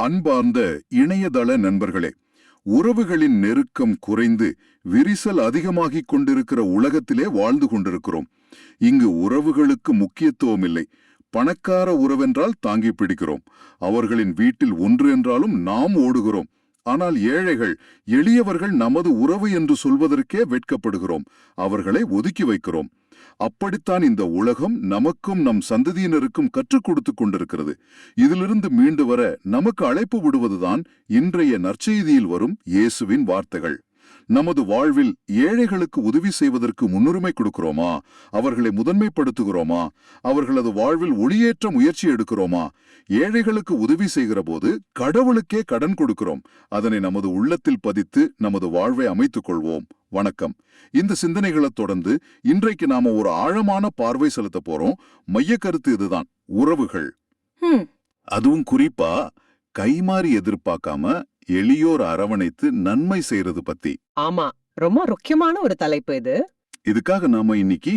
அன்பார்ந்த இணையதள நண்பர்களே, உறவுகளின் நெருக்கம் குறைந்து விரிசல் அதிகமாகிக் கொண்டிருக்கிற உலகத்திலே வாழ்ந்து கொண்டிருக்கிறோம். இங்கு உறவுகளுக்கு முக்கியத்துவம் இல்லை. பணக்கார உறவென்றால் தாங்கி பிடிக்கிறோம். அவர்களின் வீட்டில் ஒன்று என்றாலும் நாம் ஓடுகிறோம். ஆனால் ஏழைகள், எளியவர்கள் நமது உறவு என்று சொல்வதற்கே வெட்கப்படுகிறோம். அவர்களை ஒதுக்கி வைக்கிறோம். அப்படித்தான் இந்த உலகம் நமக்கும் நம் சந்ததியினருக்கும் கற்றுக் கொடுத்து கொண்டிருக்கிறது. இதிலிருந்து மீண்டு வர நமக்கு அழைப்பு விடுவதுதான் இன்றைய நற்செய்தியில் வரும் இயேசுவின் வார்த்தைகள். நமது வாழ்வில் ஏழைகளுக்கு உதவி செய்வதற்கு முன்னுரிமை கொடுக்கிறோமா? அவர்களை முதன்மைப்படுத்துகிறோமா? அவர்களது வாழ்வில் ஒளியேற்ற முயற்சி எடுக்கிறோமா? ஏழைகளுக்கு உதவி செய்கிற போது கடவுளுக்கே கடன் கொடுக்கிறோம். அதனை நமது உள்ளத்தில் பதித்து நமது வாழ்வை அமைத்துக் கொள்வோம். வணக்கம். இந்த சிந்தனைகளை தொடர்ந்து இன்றைக்கு நாம ஒரு ஆழமான பார்வை செலுத்த போறோம். மைய கருத்து இதுதான்: உறவுகள். அதுவும் குறிப்பா கைமாறி எதிர்பார்க்காம எளியோர் அரவணைத்து நன்மை செய்யறது பத்தி. ஆமா, ரொம்ப முக்கியமான ஒரு தலைப்பு இது. இதுக்காக நாம இன்னைக்கு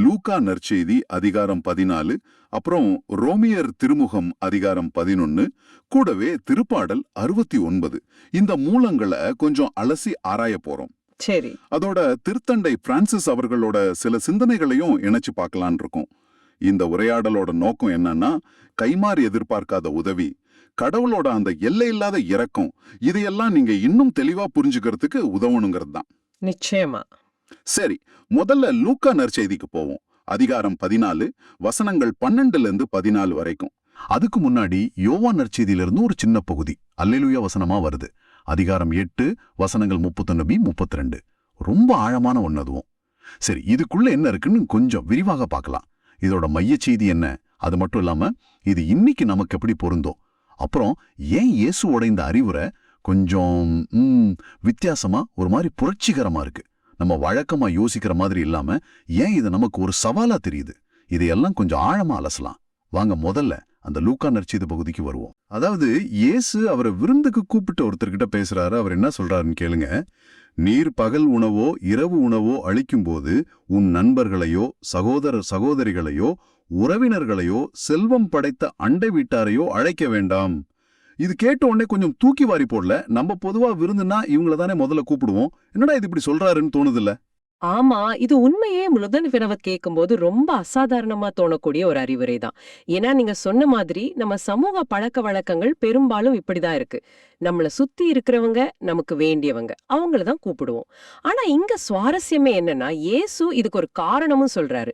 லூக்கா நற்செய்தி அதிகாரம் 14, அப்புறம் ரோமியர் திருமுகம் அதிகாரம் 11, கூடவே திருப்பாடல் 69 இந்த மூலங்களை கொஞ்சம் அலசி ஆராய போறோம். சரி. அதோட திருத்தந்தை பிரான்சிஸ் அவர்களோட சில சிந்தனைகளையும் இணைச்சு பார்க்கலான் இருக்கோம். இந்த உரையாடலோட நோக்கம் என்னன்னா, கைமாறி எதிர்பார்க்காத உதவி, கடவுளோட அந்த எல்லையில்லாத இரக்கம், இதையெல்லாம் நீங்க இன்னும் தெளிவா புரிஞ்சுக்கிறதுக்கு உதவணுங்கிறது தான். நிச்சயமா. சரி, முதல்ல லூக்கா நற்செய்திக்கு போவோம். அதிகாரம் 14, வசனங்கள் 12லிருந்து 14 வரைக்கும். அதுக்கு முன்னாடி யோவான் நற்செய்தியிலிருந்து ஒரு சின்ன பகுதி அல்லேலூயா வசனமா வருது. அதிகாரம் 8, வசனங்கள் 31b 32. ரொம்ப ஆழமான ஒன்னதுவும். சரி, இதுக்குள்ள என்ன இருக்குன்னு கொஞ்சம் விரிவாக பார்க்கலாம். இதோட மைய செய்தி என்ன, அது மட்டும் இல்லாம இது இன்னைக்கு நமக்கு எப்படி பொருந்தோம், அப்புறம் ஏன் இயேசுவோட இந்த அறிவுரை கொஞ்சம் வித்தியாசமா, ஒரு மாதிரி புரட்சிகரமா இருக்கு, நம்ம வழக்கமா யோசிக்கிற மாதிரி இல்லாம ஏன் இது நமக்கு ஒரு சவாலா தெரியுது, இதையெல்லாம் கொஞ்சம் ஆழமா அலசலாம். வாங்க முதல்ல அந்த லூக்கா நற்செய்தி பகுதிக்கு வருவோம். அதாவது இயேசு அவரை விருந்துக்கு கூப்பிட்டு ஒருத்தர்கிட்ட பேசுறாரு. அவர் என்ன சொல்றாருன்னு கேளுங்க. நீர் பகல் உணவோ இரவு உணவோ அளிக்கும்போது உன் நண்பர்களையோ சகோதரிகளையோ உறவினர்களையோ செல்வம் படைத்த அண்டை வீட்டாரையோ அழைக்க வேண்டாம். இது கேட்ட உடனே கொஞ்சம் தூக்கி வாரி போடல. நம்ம பொதுவா விருந்துனா இவங்கள தானே முதல்ல கூப்பிடுவோம். என்னடா இது இப்படி சொல்றாருன்னு தோணுதில்ல? ஆமா, இது உண்மையே முதன் வினவ கேட்கும்போது ரொம்ப அசாதாரணமா தோணக்கூடிய ஒரு அறிவுரை தான். ஏன்னா நீங்க சொன்ன மாதிரி நம்ம சமூக பழக்க வழக்கங்கள் பெரும்பாலும் இப்படிதான் இருக்கு. நம்மள சுத்தி இருக்கிறவங்க நமக்கு வேண்டியவங்க, அவங்களதான் கூப்பிடுவோம். ஆனா இங்க சுவாரஸ்யமே என்னன்னா, இயேசு இதுக்கு ஒரு காரணமும் சொல்றாரு.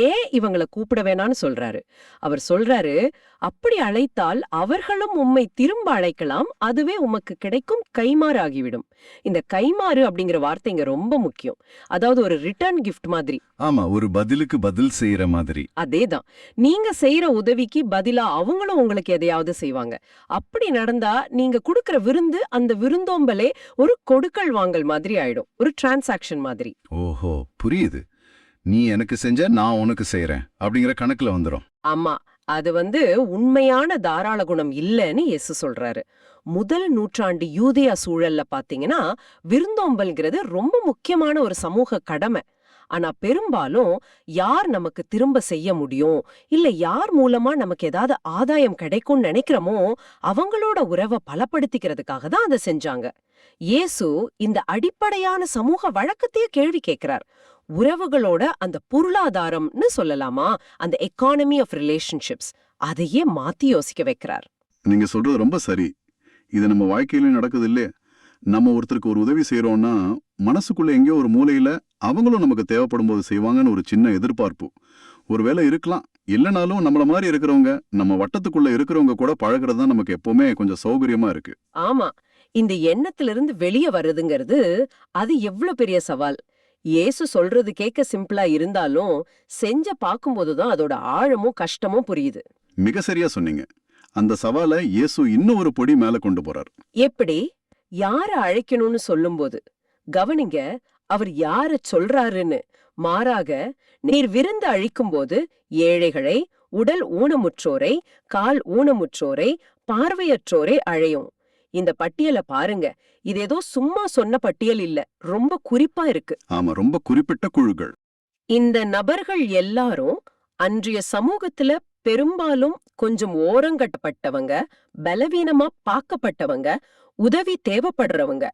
ஏன் இவங்களை கூப்பிட வேணான்னு சொல்றாரு. அவர் சொல்றாரு, அப்படி அழைத்தால் அவர்களும் உம்மை திரும்ப அழைக்கலாம், அதுவே உமக்கு கிடைக்கும் கைமாறு ஆகிவிடும். இந்த கைமாறு அப்படிங்கிற வார்த்தை இங்க ரொம்ப முக்கியம். அதாவது ஒரு ரிட்டர்ன் கிஃப்ட் மாதிரி. ஆமா, ஒரு பதிலுக்கு பதில் செய்யற மாதிரி. அதேதான். நீங்க செய்யற உதவிக்கு பதிலா அவங்களும் உங்களுக்கு எதையாவது செய்வாங்க. அப்படி நடந்தா நீங்க கொடுக்கிற விருந்து, அந்த விருந்தோம்பலே ஒரு கொடுக்கல் வாங்கல் மாதிரி ஆயிடும், ஒரு டிரான்சாக்ஷன் மாதிரி. ஓஹோ, புரியுது. நீ எனக்கு செஞ்ச, நான் உனக்கு செய்யறேன் அப்படிங்கிற கணக்குல வந்துரும். ஆமா, அது உண்மையான தாராள குணம் இல்லைன்னு இயேசு சொல்றாரு. முதல் நூற்றாண்டு யூதேயா சூழல்ல பாத்தீங்கன்னா விருந்தோம்பல்ங்கிறது ரொம்ப முக்கியமான ஒரு சமூக கடமை. ஆனா பெரும்பாலும் யார் நமக்கு திரும்ப செய்ய முடியும், இல்ல யார் மூலமா நமக்கு ஏதாவது ஆதாயம் கிடைக்கும்னு நினைக்கிறோமோ அவங்களோட உறவை பலப்படுத்திக்கிறதுக்காக தான் அதை செஞ்சாங்க. இயேசு இந்த அடிப்படையான சமூக வழக்கத்தையே கேள்வி கேட்கிறார். உறவுகளோட அந்த பொருளாதாரம்னு சொல்லலாமா, அந்த எக்கானமி ஆஃப் ரிலேஷன்ஷிப்ஸ், அதையே மாத்தி யோசிக்க வைக்கிறார். நீங்க சொல்றது ரொம்ப சரி. இது நம்ம வாழ்க்கையிலும் நடக்குது இல்லையே. நம்ம ஒருத்தருக்கு ஒரு உதவி செய்யறோம்னா மனசுக்குள்ள எங்கேயோ ஒரு மூலையில அவங்களும் நமக்கு தேவைப்படும் போது செய்வாங்கன்னு ஒரு சின்ன எதிர்பார்ப்பு ஒருவேளை இருக்கலாம். இல்லைனாலும் நம்மள மாதிரி இருக்கிறவங்க, நம்ம வட்டத்துக்குள்ள இருக்கிறவங்க கூட பழகிறது தான் நமக்கு எப்பவுமே கொஞ்சம் சௌகரியமா இருக்கு. ஆமா, இந்த எண்ணத்திலிருந்து வெளியே வருதுங்கிறது அது எவ்வளவு பெரிய சவால். இயேசு சொல்றது கேட்க சிம்பிளா இருந்தாலும் செஞ்ச பார்க்கும்போதுதான் அதோட ஆழமும் கஷ்டமும் புரியுது. மிக சரியா சொன்னீங்க. அந்த சவாலை இயேசு இன்னும் ஒரு பொடி மேல கொண்டு போறார். எப்படி? யார அழைக்கணும்னு சொல்லும்போது கவனிங்க, அவர் யார சொல்றாருன்னு. மாறாக, நீர் விருந்து அழிக்கும்போது ஏழைகளை, உடல் ஊனமுற்றோரை, கால் ஊனமுற்றோரை, பார்வையற்றோரை அழையும். இந்த பட்டியலை பாருங்க. இது ஏதோ சும்மா சொன்ன பட்டியல் இல்ல, ரொம்ப குறிப்பா இருக்கு. ஆமா, ரொம்ப குறிப்பிட்ட குழுக்கள். இந்த நபர்கள் எல்லாரும் அன்றைய சமூகத்துல பெரும்பாலும் கொஞ்சம் ஓரங்கட்டப்பட்டவங்க, பலவீனமா பார்க்கப்பட்டவங்க, உதவி தேவைப்படுறவங்க.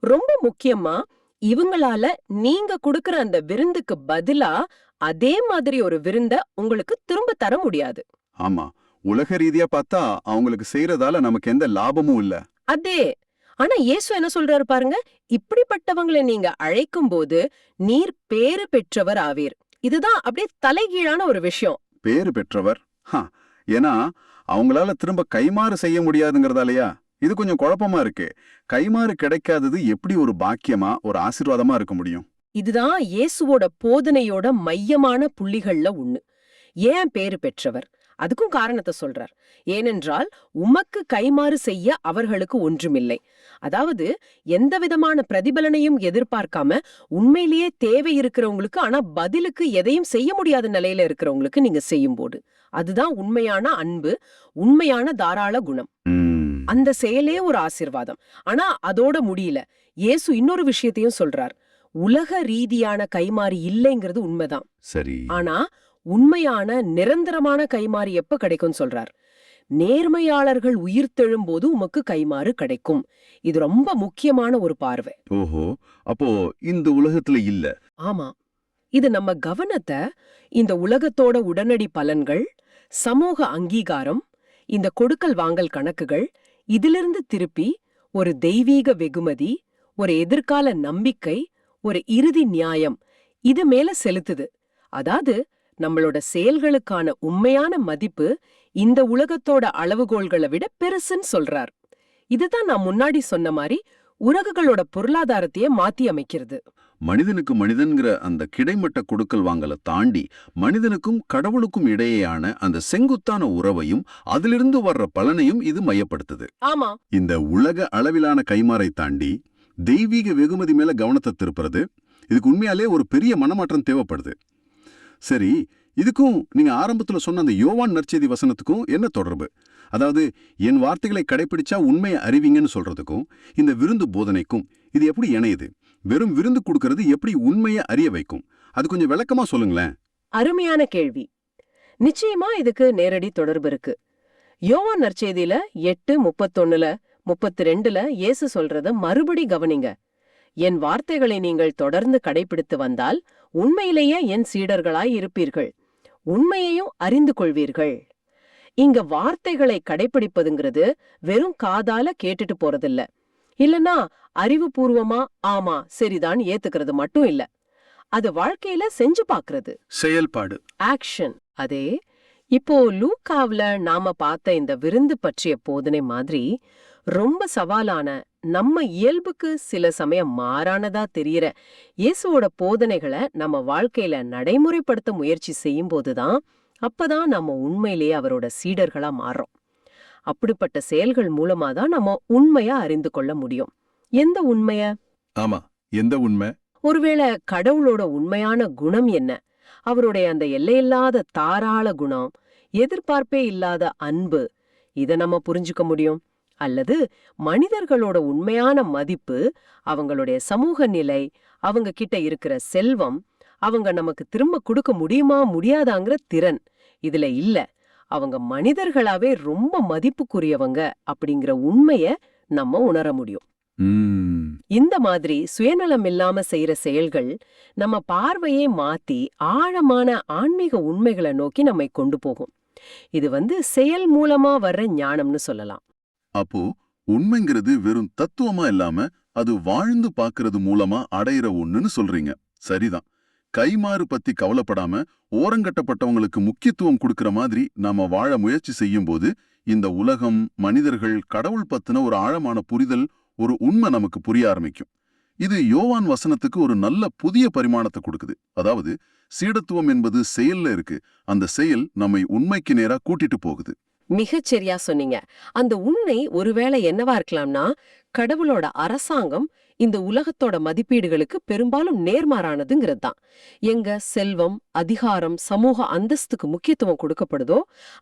ரொம்ப முக்கியமா இவங்களால நீங்க கொடுக்கிற அந்த விருந்துக்கு பதிலா அதே மாதிரி ஒரு விருந்த உங்களுக்கு திரும்ப தர முடியாது. ஆமா, உலக ரீதியா பார்த்தா அவங்களுக்கு செய்யறதால நமக்கு எந்த லாபமும் இல்ல. அதே. ஆனா இயேசு என்ன சொல்றாரு பாருங்க, இப்படிப்பட்டவங்களை நீங்க அழைக்கும்போது நீர் பேறு பெற்றவர் ஆவீர். இதுதான் அப்படியே தலைகீழான ஒரு விஷயம். பேறு பெற்றவர். ஏன்னா அவங்களால திரும்ப கைமாறு செய்ய முடியாதுங்கிறதாலயா? இது கொஞ்சம் குழப்பமா இருக்கு. கைமாறு கிடைக்காதது எப்படி ஒரு பாக்கியமா, ஒரு ஆசீர்வாதமா இருக்க முடியும்? இதுதான் இயேசுவோட போதனையோட மையமான புள்ளிகள்ல ஒண்ணு. ஏன் பேறு பெற்றவர்? அதுக்கும் காரணத்தை சொல்றார். ஏனென்றால் உமக்கு கைமாறு செய்ய அவர்களுக்கு ஒன்றுமில்லை. அதாவது எந்த விதமான பிரதிபலனையும் எதிர்பார்க்காம உண்மையிலேயே தேவை இருக்கிறவங்களுக்கு, ஆனா பதிலுக்கு எதையும் செய்ய முடியாத நிலையில இருக்கிறவங்களுக்கு நீங்க செய்யும்போது அதுதான் உண்மையான அன்பு, உண்மையான தாராள குணம். அந்த செயலே ஒரு ஆசீர்வாதம். ஆனா அதோட முடியல. இயேசு இன்னொரு விஷயத்தையும் சொல்றார். உலக ரீதியான கைமாறு இல்லைங்கிறது உண்மைதான். சரி. ஆனா உண்மையான நிரந்தரமான கைமாறு எப்ப கிடைக்கும் சொல்றார். நேர்மையாளர்கள் உயிர்த்தெழும்போது உமக்கு கைமாறு கிடைக்கும். இது ரொம்ப முக்கியமான ஒரு பார்வை. ஓஹோ, அப்போ இந்த உலகத்துல இல்ல. ஆமா, இது நம்ம கவனத்தை இந்த உலகத்தோட உடனடி பலன்கள், சமூக அங்கீகாரம், இந்த கொடுக்கல் வாங்கல் கணக்குகள், இதிலிருந்து திருப்பி ஒரு தெய்வீக வெகுமதி, ஒரு எதிர்கால நம்பிக்கை, ஒரு இறுதி நியாயம் இது மேல செலுத்துது. அதாவது நம்மளோட செயல்களுக்கான உண்மையான மதிப்பு இந்த உலகத்தோட அளவுகோல்களை விட பெருசுன்னு சொல்றார். இதுதான் நான் முன்னாடி சொன்ன மாதிரி உலகுகளோட பொருளாதாரத்தையே மாத்தி அமைக்கிறது. மனிதனுக்கு மனிதன்கிற அந்த கிடைமட்ட கொடுக்கல் வாங்கலை தாண்டி மனிதனுக்கும் கடவுளுக்கும் இடையேயான அந்த செங்குத்தான உறவையும் அதிலிருந்து வர்ற பலனையும் இது மையப்படுத்துது. ஆமா, இந்த உலக அளவிலான கைமாறை தாண்டி தெய்வீக வெகுமதி மேல கவனத்தை திருப்புறது, இதுக்கு உண்மையாலே ஒரு பெரிய மனமாற்றம் தேவைப்படுது. சரி, இதுக்கும் நீங்க ஆரம்பத்துல சொன்ன அந்த யோவான் நற்செய்தி வசனத்துக்கும் என்ன தொடர்பு? அதாவது என் வார்த்தைகளை கடைபிடிச்சா உண்மையை அறிவிங்கன்னு சொல்றதுக்கும் இந்த விருந்து போதனைக்கும் இது எப்படி இணையுது? வெறும் விருந்து கொடுக்கறது எப்படி உண்மையை அறிய வைக்கும்? அது கொஞ்சம் விளக்கமா சொல்லுங்களேன். அருமையான கேள்வி. நிச்சயமா இதுக்கு நேரடி தொடர்பு இருக்கு. யோவான் நற்செய்தியில 8:31, 32 இயேசு சொல்றத மறுபடி கவனிங்க. என் வார்த்தைகளை நீங்கள் தொடர்ந்து கடைபிடித்து வந்தால் உண்மையிலேயே என் சீடர்களாய் இருப்பீர்கள், உண்மையையும் அறிந்து கொள்வீர்கள். இங்க வார்த்தைகளை கடைபிடிப்பதுங்கிறது வெறும் காதால கேட்டுட்டு போறதில்ல, இல்லனா அறிவுபூர்வமா ஆமா சரிதான் ஏத்துக்கிறது மட்டும் இல்ல. அது வாழ்க்கையில செஞ்சு பாக்குறது, செயல்பாடு, ஆக்ஷன். அதே இப்போ லூக்காவுல நாம பார்த்த இந்த விருந்து பற்றிய போதனை மாதிரி ரொம்ப சவாலான, நம்ம இயல்புக்கு சில சமயம் மாறானதா தெரியற இயேசுவோட போதனைகளை நம்ம வாழ்க்கையில நடைமுறைப்படுத்த முயற்சி செய்யும் போதுதான் அப்பதான் நம்ம உண்மையிலேயே அவரோட சீடர்களா மாறுறோம். அப்படிப்பட்ட செயல்கள் மூலமா தான் நம்ம உண்மையா அறிந்து கொள்ள முடியும். எந்த உண்மைய? ஆமா, எந்த உண்மை? ஒருவேளை கடவுளோட உண்மையான குணம் என்ன, அவருடைய அந்த எல்லையில்லாத தாராள குணம், எதிர்பார்ப்பே இல்லாத அன்பு, இத நம்ம புரிஞ்சுக்க முடியும். அல்லது மனிதர்களோட உண்மையான மதிப்பு, அவங்களுடைய சமூக நிலை, அவங்க கிட்ட இருக்கிற செல்வம், அவங்க நமக்கு திரும்ப கொடுக்க முடியுமா முடியாதாங்கிற திறன் இதுல இல்ல. அவங்க மனிதர்களாவே ரொம்ப மதிப்புக்குரியவங்க அப்படிங்கிற உண்மைய நம்ம உணர முடியும். இந்த மாதிரி சுயநலம் இல்லாம செய்யற செயல்கள் நம்ம பார்வையே மாத்தி ஆழமான ஆன்மீக உண்மைகளை நோக்கி நம்மை கொண்டு போகும். இது செயல் மூலமா வர்ற ஞானம்னு சொல்லலாம். அப்போ உண்மைங்கிறது வெறும் தத்துவமா இல்லாம அது வாழ்ந்து பாக்குறது மூலமா அடையிற ஒண்ணுன்னு சொல்றீங்க. சரிதான். கைமாறு பத்தி கவலைப்படாம ஓரங்கட்டப்பட்டவங்களுக்கு முக்கியத்துவம் கொடுக்கிற மாதிரி நாம வாழ முயற்சி செய்யும் போது இந்த உலகம், மனிதர்கள், கடவுள் பத்தின ஒரு ஆழமான புரிதல், ஒரு உண்மை நமக்கு புரிய ஆரம்பிக்கும். இது யோவான் வசனத்துக்கு ஒரு நல்ல புதிய பரிமாணத்தை கொடுக்குது. அதாவது சீடத்துவம் என்பது செயல்ல இருக்கு. அந்த செயல் நம்மை உண்மைக்கு நேரா கூட்டிட்டு போகுது. மிகச்சரியா சொன்னீங்க. அந்த உண்மை ஒருவேளை என்னவா இருக்கலாம்னா, கடவுளோட அரசாங்கம் இந்த உலகத்தோட மதிப்பீடுகளுக்கு பெரும்பாலும் நேர்மாறானதுங்கிறது தான். எங்க செல்வம், அதிகாரம், சமூக அந்தஸ்துக்கு முக்கியத்துவம் கொடுக்கப்படுதோ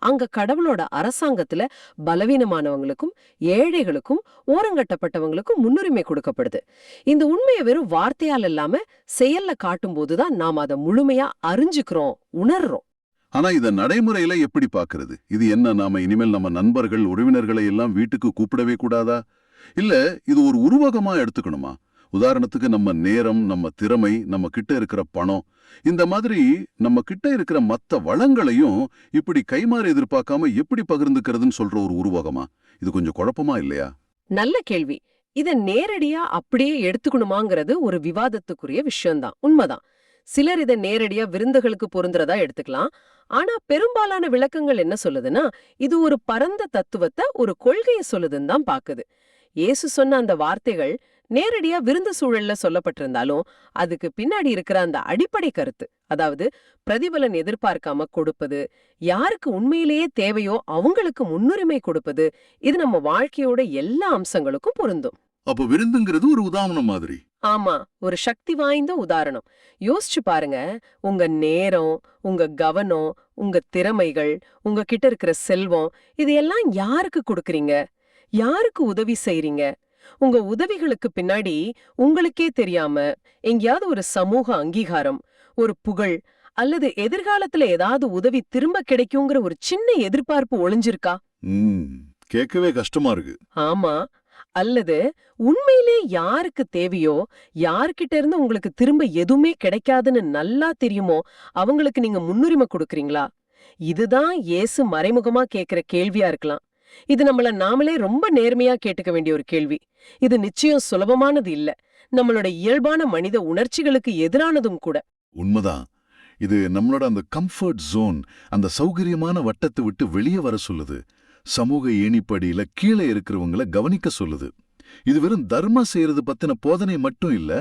அங்க கடவுளோட அரசாங்கத்துல பலவீனமானவங்களுக்கும் ஏழைகளுக்கும் ஓரங்கட்டப்பட்டவங்களுக்கும் முன்னுரிமை கொடுக்கப்படுது. இந்த உண்மையை வெறும் வார்த்தையால் இல்லாம செயல்ல காட்டும் போதுதான் நாம் அதை முழுமையா அறிஞ்சுக்கிறோம், உணர்றோம். ஆனா இத நடைமுறையில எப்படி பாக்குறது? இது என்ன, நாம இனிமேல் நம்ம நண்பர்கள் உறவினர்களை எல்லாம் வீட்டுக்கு கூப்பிடவே கூடாதா? இல்ல இது ஒரு உருவகமா எடுத்துக்கணுமா? உதாரணத்துக்கு நம்ம நேரம், நம்ம திறமை, நம்ம கிட்ட இருக்கிற பணம், இந்த மாதிரி நம்ம கிட்ட இருக்கிற மத்த வளங்களையும் இப்படி கைமாறு எதிர்பார்க்காம எப்படி பகிர்ந்துக்கிறதுன்னு சொல்ற ஒரு உருவகமா? இது கொஞ்சம் குழப்பமா இல்லையா? நல்ல கேள்வி. இத நேரடியா அப்படியே எடுத்துக்கணுமாங்கிறது ஒரு விவாதத்துக்குரிய விஷயம்தான். உண்மைதான். சிலர் இத நேரடியா விருந்துகளுக்கு பொருந்துறதா எடுத்துக்கலாம். ஆனா பெரும்பாலான விளக்கங்கள் என்ன சொல்லுதுன்னா, இது ஒரு பரந்த தத்துவத்தை, ஒரு கொள்கையை சொல்லுதுன்னு தான் பாக்குது. இயேசு சொன்ன அந்த வார்த்தைகள் நேரடியா விருந்து சூழல்ல சொல்லப்பட்டிருந்தாலும், அதுக்கு பின்னாடி இருக்கிற அந்த அடிப்படை கருத்து, அதாவது பிரதிபலன் எதிர்பார்க்காம கொடுப்பது, யாருக்கு உண்மையிலேயே தேவையோ அவங்களுக்கு முன்னுரிமை கொடுப்பது, இது நம்ம வாழ்க்கையோட எல்லா அம்சங்களுக்கும் பொருந்தும். அப்ப விருந்துங்கிறது ஒரு உதாரணம் மாதிரி. ஆமா, ஒரு சக்தி வாய்ந்த உதாரணம். யோசிச்சு பாருங்க, உங்க நேரம், உங்க கவனம், உங்க திறமைகள், உங்க கிட்ட இருக்கிற செல்வம், இது எல்லாம் யாருக்கு கொடுக்கறீங்க? யாருக்கு உதவி செய்றீங்க? உங்க உதவிகளுக்கு பின்னாடி உங்களுக்கே தெரியாம எங்கேயாவது ஒரு சமூக அங்கீகாரம், ஒரு புகழ், அல்லது எதிர்காலத்துல ஏதாவது உதவி திரும்ப கிடைக்குங்கிற ஒரு சின்ன எதிர்பார்ப்பு ஒளிஞ்சிருக்கா? கேட்கவே கஷ்டமா இருக்கு. ஆமா. அல்லது உண்மையிலே யாருக்கு தேவையோ, யார்கிட்ட இருந்து உங்களுக்கு திரும்ப எதுவுமே கிடைக்காதுன்னு நல்லா தெரியுமோ அவங்களுக்கு நீங்க முன்னுரிமை கொடுக்கறீங்களா? இதுதான் இயேசு மறைமுகமா கேக்குற கேள்வியா இருக்கலாம். இது நம்மள நாமளே ரொம்ப நேர்மையா கேட்டுக்க வேண்டிய ஒரு கேள்வி. இது நிச்சயம் சுலபமானது இல்ல. நம்மளோட இயல்பான மனித உணர்ச்சிகளுக்கு எதிரானதும் கூட. உண்மைதான். இது நம்மளோட அந்த கம்ஃபர்ட் ஜோன், அந்த சௌகரியமான வட்டத்தை விட்டு வெளியே வர சொல்லுது. சமூக ஏணிப்படியில கீழே இருக்கிறவங்கள கவனிக்க சொல்லுது. இது வெறும் தர்மம் செய்யறது பத்தின போதனை மட்டும் இல்ல,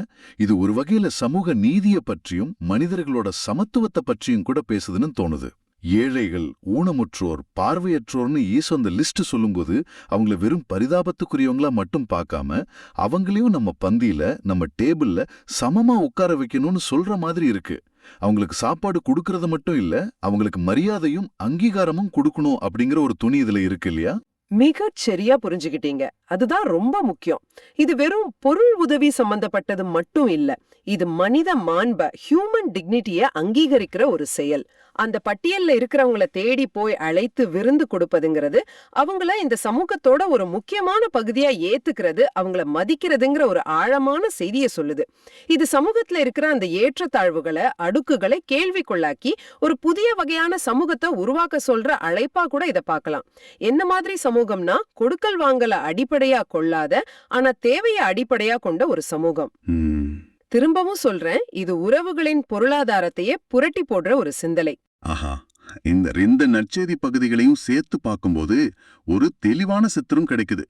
இது ஒரு வகையில சமூக நீதியை பற்றியும் மனிதர்களோட சமத்துவத்தை பற்றியும் கூட பேசுதுன்னு தோணுது. ஏழைகள், ஊனமுற்றோர், பார்வையற்றோர்னு ஈசோ அந்த லிஸ்ட் சொல்லும்போது அவங்கள வெறும் பரிதாபத்துக்குரியவங்களா மட்டும் பார்க்காம அவங்களையும் நம்ம பந்தியில, நம்ம டேபிள்ல சமமா உட்கார வைக்கணும்னு சொல்ற மாதிரி இருக்கு. அவங்களுக்கு சாப்பாடு கொடுக்கறது மட்டும் இல்ல, அவங்களுக்கு மரியாதையும் அங்கீகாரமும் கொடுக்கணும் அப்படிங்கிற ஒரு துணி இதுல இருக்கு இல்லையா? மிகச் சரியா புரிஞ்சுகிட்டீங்க. அதுதான் ரொம்ப முக்கியம். இது வெறும் பொருள் உதவி சம்பந்தப்பட்டது மட்டும் இல்ல. இது மனித மாண்ப, ஹியூமன் டிக்னிட்டிய அங்கீகரிக்கிற ஒரு செயல். அந்த பட்டியல்ல இருக்கிறவங்கள தேடி போய் அழைத்து விருந்து கொடுப்பதுங்கிறது, அவங்கள இந்த சமூகத்தோட ஒரு முக்கியமான பகுதியா ஏத்துக்கிறது, அவங்கள மதிக்கிறதுங்கிற ஒரு ஆழமான செய்தியை சொல்லுது. இது சமூகத்துல இருக்கிற அந்த ஏற்றத்தாழ்வுகளை, அடுக்குகளை கேள்விக்குள்ளாக்கி ஒரு புதிய வகையான சமூகத்தை உருவாக்க சொல்ற அழைப்பா கூட இத பார்க்கலாம். என்ன மாதிரி சமூகம்னா, கொடுக்கல் வாங்கல அடிப்படையா கொள்ளாத, ஆனா தேவையை அடிப்படையா கொண்ட ஒரு சமூகம். திரும்பவும் சொல்றேன், இது உறவுகளின் பொருளாதாரத்தையே புரட்டி போடுற ஒரு சிந்தனை. ஆஹா, இந்த 2 நற்செய்தி பகுதிகளையும் சேர்த்து பார்க்கும்போது ஒரு தெளிவான சித்திரம் கிடைக்குது.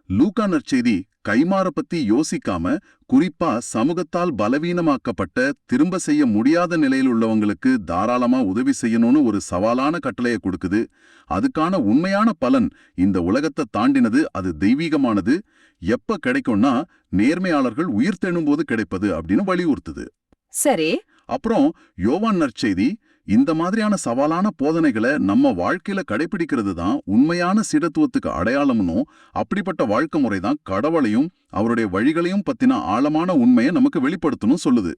லூக்கா நற்செய்தி கைமாற பத்தி யோசிக்காம, குறிப்பா சமூகத்தால் பலவீனமாக்கப்பட்ட, திரும்ப செய்ய முடியாத நிலையில் உள்ளவங்களுக்கு தாராளமா உதவி செய்யணும்னு ஒரு சவாலான கட்டளையை கொடுக்குது. அதுக்கான உண்மையான பலன் இந்த உலகத்தை தாண்டினது, அது தெய்வீகமானது, எப்ப கிடைக்கும்னா நேர்மையாளர்கள் உயிர்த்தெழும்போது கிடைப்பது அப்படின்னு வலியுறுத்துது. சரி. அப்புறம் யோவான் நற்செய்தி இந்த மாதிரியான சவாலான போதனைகளை நம்ம வாழ்க்கையில கடைபிடிக்கிறது தான் உண்மையான சீடத்துவத்துக்கு அடையாளம்னும், அப்படிப்பட்ட வாழ்க்கை முறை தான் கடவுளையும் அவருடைய வழிகளையும் பத்தின ஆழமான உண்மையை நமக்கு வெளிப்படுத்தணும் சொல்லுது.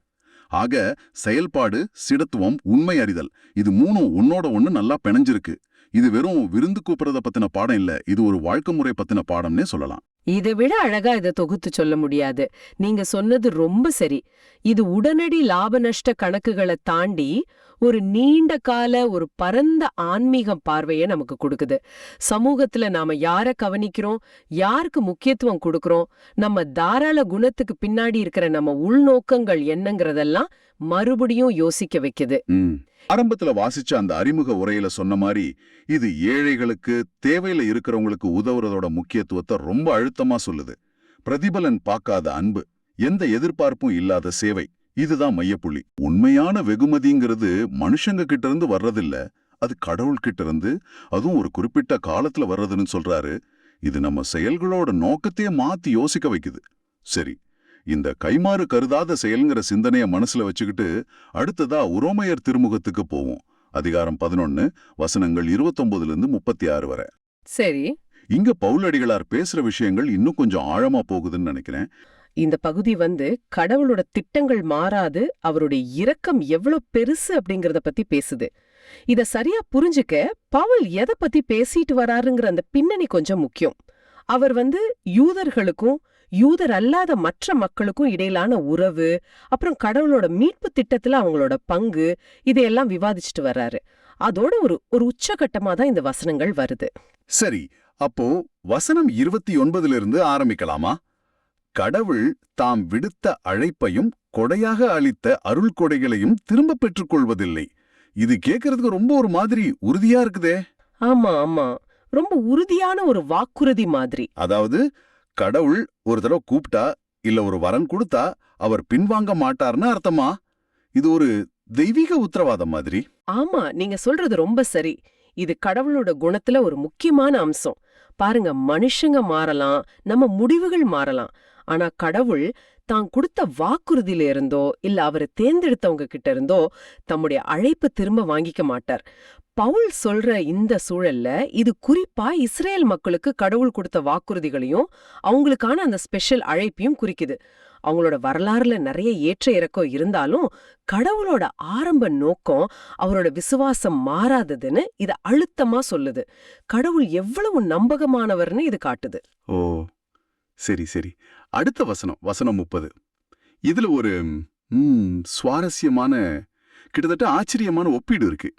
ஆக செயல்பாடு, சீடத்துவம், உண்மை அறிதல், இது 3ம் ஒன்னோட ஒண்ணு நல்லா பிணைஞ்சிருக்கு. இது வெறும் விருந்து கூப்பிடுறத பத்தின பாடம் இல்ல, இது ஒரு வாழ்க்கை முறை பத்தின பாடம்னே சொல்லலாம். இதை விட அழகா இதை தொகுத்து சொல்ல முடியாது. நீங்க சொன்னது ரொம்ப சரி. இது உடனடி லாப நஷ்ட கணக்குகளை தாண்டி ஒரு நீண்ட கால, ஒரு பரந்த ஆன்மீக பார்வையை நமக்கு கொடுக்குது. சமூகத்துல நாம யார கவனிக்கிறோம், யாருக்கு முக்கியத்துவம் கொடுக்கறோம், நம்ம தாராள குணத்துக்கு பின்னாடி இருக்கிற நம்ம உள்நோக்கங்கள் என்னங்கிறதெல்லாம் மறுபடியும் யோசிக்க வைக்குது. ஆரம்பத்துல வாசிச்ச அந்த அறிமுக உரையில சொன்ன மாதிரி, இது ஏழைகளுக்கு, தேவையில இருக்கிறவங்களுக்கு உதவுறதோட முக்கியத்துவத்தை ரொம்ப அழுத்தமா சொல்லுது. பிரதிபலன் பார்க்காத அன்பு, எந்த எதிர்பார்ப்பும் இல்லாத சேவை, இதுதான் மையப்புள்ளி. உண்மையான வெகுமதிங்கிறது மனுஷங்க கிட்ட இருந்து வர்றதில்ல, அது கடவுள் கிட்ட இருந்து, அதுவும் ஒரு குறிப்பிட்ட காலத்துல வர்றதுன்னு சொல்றாரு. இது நம்ம செயல்களோட நோக்கத்தையே மாத்தி யோசிக்க வைக்குது. சரி, இந்த கைமாறு கருதாத செயல்ங்கிற சிந்தனைய மனசுல வச்சுக்கிட்டு அடுத்ததா உரோமையர் திருமுகத்துக்கு போவோம். அதிகாரம் 11, வசனங்கள் 29-36 வரை. சரி. இங்க பவுலடிகளார் பேசுற விஷயங்கள் இன்னும் கொஞ்சம் ஆழமா போகுதுன்னு நினைக்கிறேன். இந்த பகுதி கடவுளோட திட்டங்கள் மாறாது, அவருடைய இரக்கம் எவ்வளவு பெருசு அப்படிங்கறத பத்தி பேசுது. இத சரியா புரிஞ்சுக்க பவுல் எதை பத்தி பேசிட்டு வராருங்கிற அந்த பின்னணி கொஞ்சம் முக்கியம். அவர் யூதர்களுக்கும் யூதர் அல்லாத மற்ற மக்களுக்கும் இடையிலான உறவு, அப்புறம் கடவுளோட மீட்பு திட்டத்துல அவங்களோட பங்கு, இதையெல்லாம் விவாதிச்சுட்டு வர்றாரு. அதோட ஒரு உச்சகட்டமா தான் இந்த வசனங்கள் வருது. சரி, அப்போ வசனம் 29 ஆரம்பிக்கலாமா? கடவுள் தாம் விடுத்த அழைப்பையும் கொடையாக அளித்த அருள் கொடைகளையும் திரும்ப பெற்றுக் கொள்வதில்லை. இது கேட்கறதுக்கு ரொம்ப ஒரு மாதிரி உறுதியா இருக்குதே. ஆமா ஆமா, ரொம்ப உறுதியான ஒரு வாக்குறுதி மாதிரி. அதாவது கடவுள் ஒரு தடவை கூப்பிட்டா இல்ல ஒரு வரம் கொடுத்தா அவர் பின்வாங்க மாட்டார்னு அர்த்தமா? இது ஒரு தெய்வீக உத்தரவாதம் மாதிரி. ஆமா, நீங்க சொல்றது ரொம்ப சரி. இது கடவுளோட குணத்துல ஒரு முக்கியமான அம்சம். பாருங்க, மனுஷங்க மாறலாம், நம்ம முடிவுகள் மாறலாம். ஆனா கடவுள் தான் கொடுத்த வாக்குறுதியில இருந்தோ இல்ல அவரை தேர்ந்தெடுத்தவங்க கிட்ட இருந்தோ தம்முடைய அழைப்பு திரும்ப வாங்கிக்க மாட்டார். பவுல் சொல்ற இந்த சூழல்ல இது குறிப்பா இஸ்ரேல் மக்களுக்கு கடவுள் கொடுத்த வாக்குறுதிகளையும் அவங்களுக்கான அந்த ஸ்பெஷல் அழைப்பையும் குறிக்குது. அவங்களோட வரலாறுல நிறைய ஏற்ற இறக்கம் இருந்தாலும் கடவுளோட ஆரம்ப நோக்கம், அவரோட விசுவாசம் மாறாததுன்னு இத அழுத்தமா சொல்லுது. கடவுள் எவ்வளவு நம்பகமானவர்னு இது காட்டுது. ஓ, சரி சரி. அடுத்த வசனம் 30. இதுல ஒரு சுவாரஸ்யமான, கிட்டத்தட்ட ஆச்சரியமான ஒப்பீடு இருக்கு.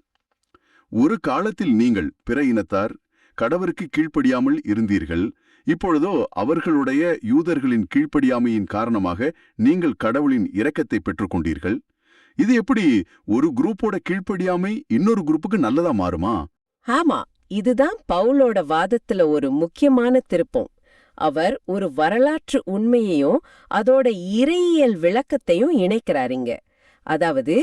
ஒரு காலத்தில் நீங்கள் பிற இனத்தார் கடவுளுக்கு கீழ்ப்படியாமல் இருந்தீர்கள். இப்பொழுதோ அவர்களுடைய யூதர்களின் கீழ்ப்படியாமையின் காரணமாக நீங்கள் கடவுளின் இரக்கத்தை பெற்றுக்கொண்டீர்கள். இது எப்படி ஒரு குரூப்போட கீழ்ப்படியாமை இன்னொரு குரூப்புக்கு நல்லதா மாறுமா? ஆமா, இதுதான் பவுலோட வாதத்துல ஒரு முக்கியமான திருப்பம். அவர் ஒரு வரலாற்று உண்மையையும் அதோட இறையியல் விளக்கத்தையும் இணைக்கிறாருங்க. அதாவது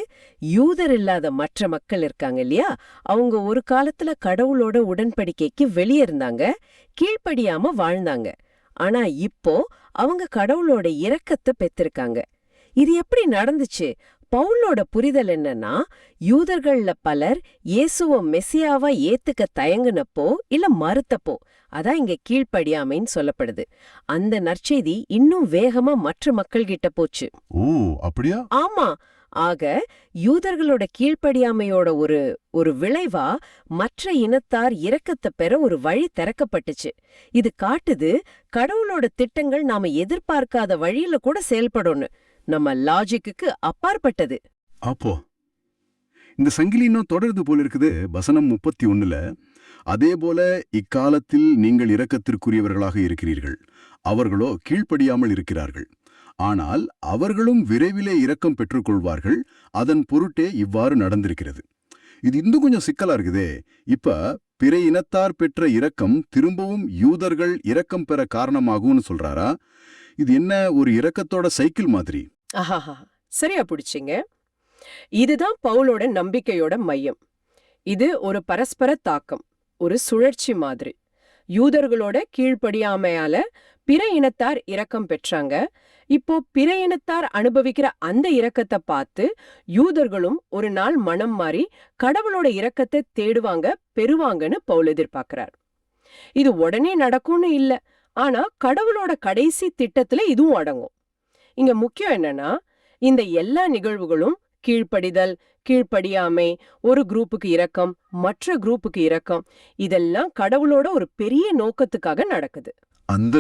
யூதர் இல்லாத மற்ற மக்கள் இருக்காங்க இல்லையா, அவங்க ஒரு காலத்துல கடவுளோட உடன்படிக்கைக்கு வெளியே இருந்தாங்க, கீழ்ப்படியாம வாழ்ந்தாங்க. ஆனா இப்போ அவங்க கடவுளோட இரக்கத்தை பெற்றிருக்காங்க. இது எப்படி நடந்துச்சு? பவுலோட புரிதல் என்னன்னா, யூதர்கள்ல பலர் இயேசுவ மெசியாவா ஏத்துக்க தயங்குனப்போ இல்ல மறுத்தப்போ, அதான் இங்க கீழ்ப்படியாமைன்னு சொல்லப்படுது. அந்த நற்செய்தி இன்னும் வேகமா மற்ற மக்கள் கிட்ட போச்சு. ஓ, அப்படியா? ஆமா. ஆக யூதர்களோட கீழ்ப்படியாமையோட ஒரு விளைவா மற்ற இனத்தார் இரக்கத்தை பெற ஒரு வழி திறக்கப்பட்டுச்சு. இது காட்டுது கடவுளோட திட்டங்கள் நாம எதிர்பார்க்காத வழியில கூட செயல்படும்னு. நம்ம லாஜிக்கு அப்பாற்பட்டது. அப்போ இந்த சங்கிலி இன்னும் தொடருது போல இருக்குது. வசனம் 31. அதே போல இக்காலத்தில் நீங்கள் இரக்கத்திற்குரியவர்களாக இருக்கிறீர்கள், அவர்களோ கீழ்ப்படியாமல் இருக்கிறார்கள். ஆனால் அவர்களும் விரைவிலே இரக்கம் பெற்றுக்கொள்வார்கள், அதன் பொருட்டே இவ்வாறு நடந்திருக்கிறது. இது இன்னும் கொஞ்சம் சிக்கலா இருக்குதே. இப்ப பிற இனத்தார் பெற்ற இரக்கம் திரும்பவும் யூதர்கள் இரக்கம் பெற காரணமாகும்னு சொல்றாரா? இது என்ன ஒரு இரக்கத்தோட சைக்கிள் மாதிரி? ஆஹாஹா, சரியா பிடிச்சிங்க. இதுதான் பவுலோட நம்பிக்கையோட மையம். இது ஒரு பரஸ்பர தாக்கம், ஒரு சுழற்சி மாதிரி. யூதர்களோட கீழ்ப்படியாமையால பிற இனத்தார் இரக்கம் பெற்றாங்க. இப்போ பிற இனத்தார் அனுபவிக்கிற அந்த இரக்கத்தை பார்த்து யூதர்களும் ஒரு நாள் மனம் மாறி கடவுளோட இரக்கத்தை தேடுவாங்க, பெறுவாங்கன்னு பவுல் எதிர்பார்க்கிறார். இது உடனே நடக்கும்னு இல்ல, ஆனா கடவுளோட கடைசி திட்டத்துல இதுவும் அடங்கும். இங்க முக்கியம் என்னன்னா, இந்த எல்லா நிகழ்வுகளும் கீழ்ப்படிதல், கீழ்ப்படியாமை, ஒரு குரூப்புக்கு இரக்கம், மற்ற குரூப்புக்கு இரக்கம், இதெல்லாம் கடவுளோட ஒரு பெரிய நோக்கத்துக்காக நடக்குது. அந்த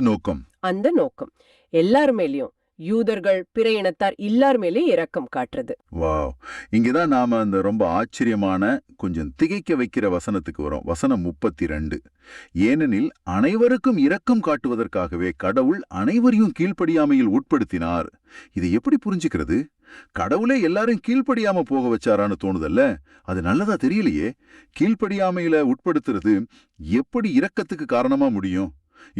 நோக்கம் எல்லார் மேலயும், யூதர்கள் பிற இனத்தார் எல்லார் மேலயும் இரக்கம் காட்டுறது. வாவ், இங்கதான் நாம அந்த ரொம்ப ஆச்சரியமான, கொஞ்சம் திகைக்க வைக்கிற வசனத்துக்கு வரோம். வசனம் 32. ஏனெனில் அனைவருக்கும் இரக்கம் காட்டுவதற்காகவே கடவுள் அனைவரையும் கீழ்ப்படியாமையில் உட்படுத்தினார். இதை எப்படி புரிஞ்சுக்கிறது? கடவுளே எல்லாரும் கீழ்ப்படியாம போக வச்சாரான்னு தோணுதல்ல? அது நல்லதா தெரியலையே. கீழ்ப்படியாமையில உட்படுத்துறது எப்படி இரக்கத்துக்கு காரணமா முடியும்?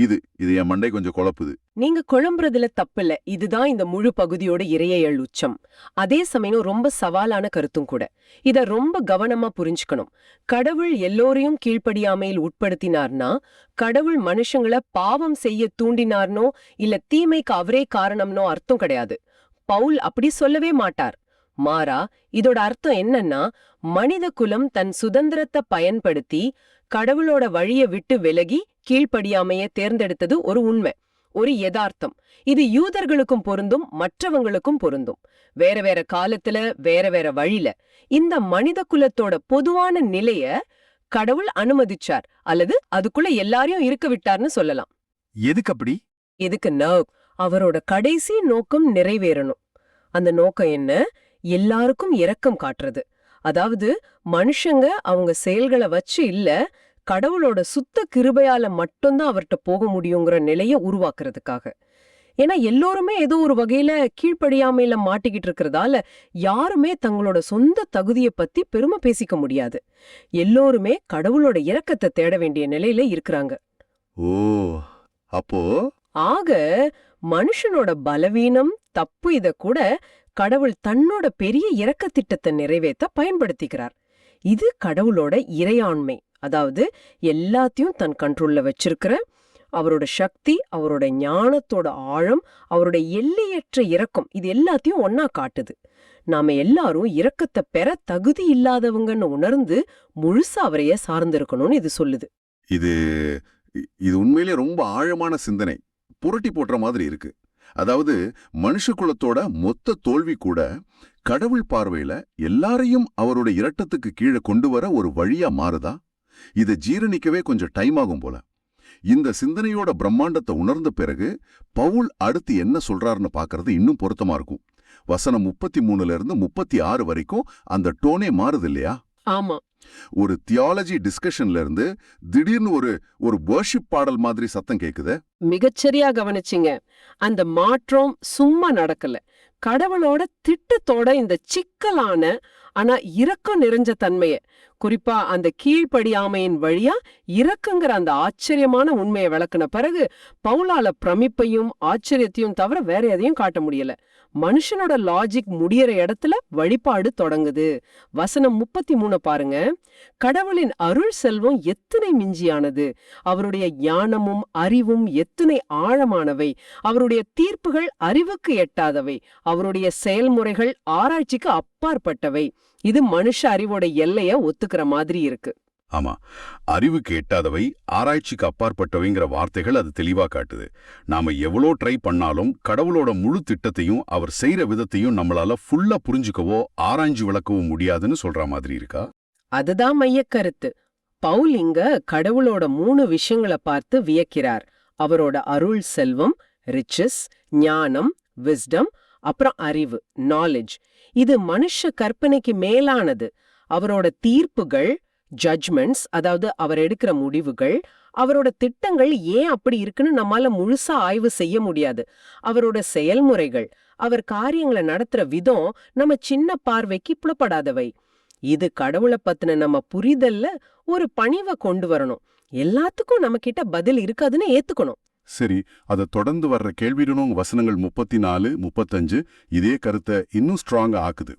இது என் மண்டை கொஞ்சம் குழப்புது. நீங்க குழம்புறதுல தப்பில்ல. இதுதான் இந்த முழு பகுதியோட இறையியல் உச்சம். அதே சமயம் ரொம்ப சவாலான கருத்தும் கூட. இத ரொம்ப கவனமா புரிஞ்சுக்கணும். கடவுள் எல்லோரையும் கீழ்ப்படியாமையில் உட்படுத்தினார்னா, கடவுள் மனுஷங்களை பாவம் செய்ய தூண்டினார்னோ இல்ல தீமைக்கு அவரே காரணம்னோ அர்த்தம் கிடையாது. பவுல் அப்படி சொல்லவே மாட்டார். மாறா, இதோட அர்த்தம் என்னன்னா, மனித குலம் தன் சுதந்திரத்தை பயன்படுத்தி கடவுளோட வழியை விட்டு விலகி கீழ்ப்படியாமைய தேர்ந்தெடுத்தது ஒரு உண்மை. ஒரு யதார்த்தம். இது யூதர்களுக்கும் பொருந்தும், மற்றவங்களுக்கும் பொருந்தும். வேற வேற காலத்துல, வேற வேற வழியில இந்த மனித குலத்தோட பொதுவான நிலைய கடவுள் அனுமதிச்சார், அல்லது அதுக்குள்ள எல்லாரையும் இருக்க விட்டார்னு சொல்லலாம். எதுக்கு அப்படி? இதுக்கு அவரோட கடைசி நோக்கம் நிறைவேறணும். அந்த நோக்கம் என்ன? எல்லாருக்கும் இரக்கம் காட்டுறது. அதாவது மனுஷங்க அவங்க செயல்களை வச்சு இல்ல, கடவுளோட சுத்த கிருபையால மட்டும்தான் அவர்கிட்ட போக முடியுங்கிற நிலைய உருவாக்குறதுக்காக. ஏன்னா எல்லோருமே ஏதோ ஒரு வகையில கீழ்ப்படியாமையில மாட்டிக்கிட்டு இருக்கிறதால யாருமே தங்களோட சொந்த தகுதியை பத்தி பெருமை பேசிக்க முடியாது. எல்லோருமே கடவுளோட இரக்கத்தை தேட வேண்டிய நிலையில இருக்கிறாங்க. ஓ, அப்போ ஆக மனுஷனோட பலவீனம், தப்பு இத கூட கடவுள் தன்னோட பெரிய இரக்க திட்டத்தை நிறைவேற்ற பயன்படுத்திக்கிறார். இது கடவுளோட இறையாண்மை. அதாவது எல்லாத்தையும் தன் கண்ட்ரோல்ல வச்சிருக்கிற அவரோட சக்தி, அவரோட ஞானத்தோட ஆழம், அவரோட எல்லையற்ற இரக்கம், இது எல்லாத்தையும் ஒன்னா காட்டுது. நாம எல்லாரும் இரக்கத்தை பெற தகுதி இல்லாதவங்கன்னு உணர்ந்து முழுசா அவரைய சார்ந்திருக்கணும்னு இது சொல்லுது. இது இது உண்மையிலே ரொம்ப ஆழமான சிந்தனை. புரட்டி போடுற மாதிரி இருக்கு. அதாவது மனுஷ குலத்தோட மொத்த தோல்வி கூட கடவுள் பார்வையில எல்லாரையும் அவரோட இரட்டத்துக்கு கீழே கொண்டு வர ஒரு வழியா மாறுதா? இதை ஜீரணிக்கவே கொஞ்சம் டைம் ஆகும் போல. இந்த சிந்தனையோட பிரம்மாண்டத்தை உணர்ந்த பிறகு பவுல் அடுத்து என்ன சொல்றாருன்னு பாக்குறது இன்னும் பொருத்தமா இருக்கும். வசனம் 33ல இருந்து 36 வரைக்கும் அந்த டோனே மாறுது இல்லையா? ஆமா. ஒரு தியாலஜி டிஸ்கஷன்ல இருந்து திடீர்னு ஒரு வர்ஷிப் பாடல் மாதிரி சத்தம் கேக்குது. மிகச்சரியா கவனிச்சிங்க. அந்த மாற்றம் சும்மா நடக்கல. கடவுளோட திட்டத்தோட இந்த சிக்கலான ஆனா இரக்கம் நிறைஞ்ச தன்மைய, குறிப்பா அந்த கீழ்ப்படியாமையின் வழியா இரக்கங்கிற அந்த ஆச்சரியமான உண்மையை விளக்குன பிறகு பவுலால பிரமிப்பையும் ஆச்சரியத்தையும் தவிர வேற எதையும் காட்ட முடியல. மனுஷனோட லாஜிக் முடியற இடத்துல வழிபாடு தொடங்குது. வசனம் 33 பாருங்க. கடவுளின் அருள் செல்வம் எத்தனை மிஞ்சியானது, அவருடைய ஞானமும் அறிவும் எத்தனை ஆழமானவை, அவருடைய தீர்ப்புகள் அறிவுக்கு எட்டாதவை, அவருடைய செயல்முறைகள் ஆராய்ச்சிக்கு அப்பாற்பட்டவை. இது மனுஷ அறிவோட எல்லைய ஒத்துக்கிற மாதிரி இருக்கு. ஆமா, அறிவுக்கு எட்டாதவை, ஆராய்ச்சிக்கு அப்பாற்பட்டவைங்கிற வார்த்தைகள் அது தெளிவா காட்டுது. நாம எவ்வளோ ட்ரை பண்ணாலும் கடவுளோட முழு திட்டத்தையும் அவர் செய்யற விதத்தையும் நம்மளால ஃபுல்லா புரிஞ்சுக்கவோ ஆராய்ஞ்சு விளக்கவோ முடியாதுன்னு சொல்ற மாதிரி இருக்கா? அதுதான் மையக்கருத்து. பவுல் இங்க கடவுளோட 3 விஷயங்களை பார்த்து வியக்கிறார். அவரோட அருள் செல்வம், ரிச்சஸ், ஞானம், விஸ்டம், அப்புறம் அறிவு, நாலேஜ். இது மனுஷ கற்பனைக்கு மேலானது. அவரோட தீர்ப்புகள், ஜட்ஜ்மெண்ட்ஸ், அதாவது அவர் எடுக்கிற முடிவுகள், அவரோட திட்டங்கள் ஏன் அப்படி இருக்குன்னு நம்மால முழுசா ஆய்வு செய்ய முடியாது. அவரோட செயல்முறைகள், அவர் காரியங்களை நடத்துற விதம் நம்ம சின்ன பார்வைக்கு புலப்படாதவை. இது கடவுளை பத்தின நம்ம புரிதல்ல ஒரு பணிவை கொண்டு வரணும். எல்லாத்துக்கும் நம்ம கிட்ட பதில் இருக்காதுன்னு ஏத்துக்கணும். சரி, அதை தொடர்ந்து வர்ற கேள்விடனும் வசனங்கள் 34, 35 இதே கருத்தை இன்னும் ஸ்ட்ராங்கா ஆக்குது.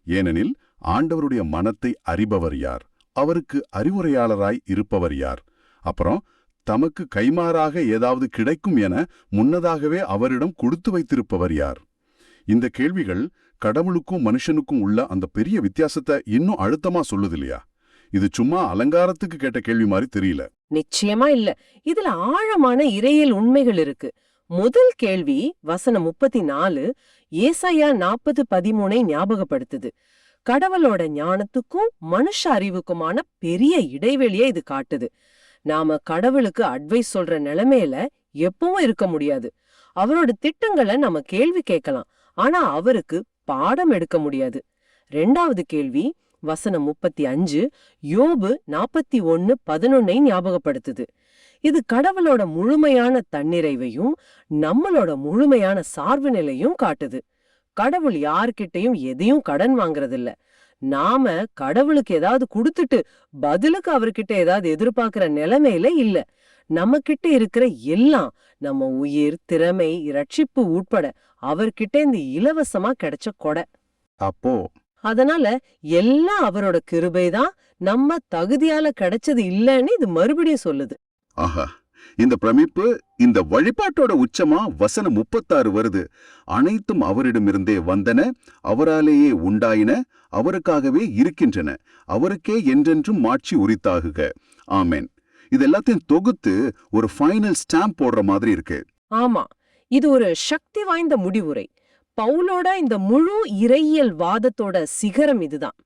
ஏனெனில் ஆண்டவருடைய மனத்தை அறிபவர் யார், அவருக்கு அறிவுரையாளராய் இருப்பவர் யார், அப்புறம் தமக்கு கைமாறாக ஏதாவது கிடைக்கும் என முன்னதாகவே அவரிடம் கொடுத்து வைத்திருப்பவர் யார். இந்த கேள்விகள் கடவுளுக்கும் மனுஷனுக்கும் உள்ள அந்த பெரிய வித்தியாசத்தை இன்னும் அழுத்தமா சொல்லுது இல்லையா? இது சும்மா அலங்காரத்துக்கு கேட்ட கேள்வி மாதிரி தெரியல. நிச்சயமா இல்ல. இதுல ஆழமான இறையியல் உண்மைகள் இருக்கு. முதல் கேள்வி வசனம் 34 ஏசாயா 40:13 ஞாபகப்படுத்துது. கடவுளோட ஞானத்துக்கும் மனுஷ அறிவுக்குமான பெரிய இடைவெளியை இது காட்டுது. நாம கடவுளுக்கு அட்வைஸ் சொல்ற நிலைமையில எப்பவும் இருக்க முடியாது. அவரோட திட்டங்களை நம்ம கேள்வி கேட்கலாம், ஆனா அவருக்கு பாடம் எடுக்க முடியாது. 2வது கேள்வி வசனம் 35 யோபு 41:11 ஞாபகப்படுத்துது. இது கடவுளோட முழுமையான தன்னிறைவையும் நம்மளோட முழுமையான சார்பு நிலையும் காட்டுது. கடவுள் யார்கிட்டையும் எதையும் கடன் வாங்குறதில்ல. நாம கடவுளுக்கு ஏதாவது கொடுத்துட்டு பதிலுக்கு அவர்கிட்ட ஏதாவது எதிர்பார்க்கிற நிலைமையில இல்ல. நம்ம கிட்ட இருக்கிற எல்லாம், நம்ம உயிர், திறமை, ரட்சிப்பு உட்பட அவர்கிட்ட இந்த இலவசமா கிடைச்ச கொடை. அப்போ அதனால எல்லாம் அவரோட கிருபைதான், நம்ம தகுதியால கிடைச்சது இல்லன்னு இது மறுபடியும் சொல்லுது. ஆஹா, இந்த பிரமிப்பு, இந்த வழிபாட்டோட உச்சமா வசனம் 36 வருது. அனைத்தும் அவரிடமிருந்தே வந்தன, அவராலேயே உண்டாயின, அவருக்காகவே இருக்கின்றன, அவருக்கே என்றென்றும் மாட்சி உரித்தாகுக. ஆமென். இது எல்லாத்தையும் தொகுத்து ஒரு ஃபைனல் ஸ்டாம்ப் போடுற மாதிரி இருக்கு. ஆமா, இது ஒரு சக்தி வாய்ந்த முடிவுரை. பவுலோட இந்த முழு இறையியல் வாதத்தோட சிகரம் இதுதான்.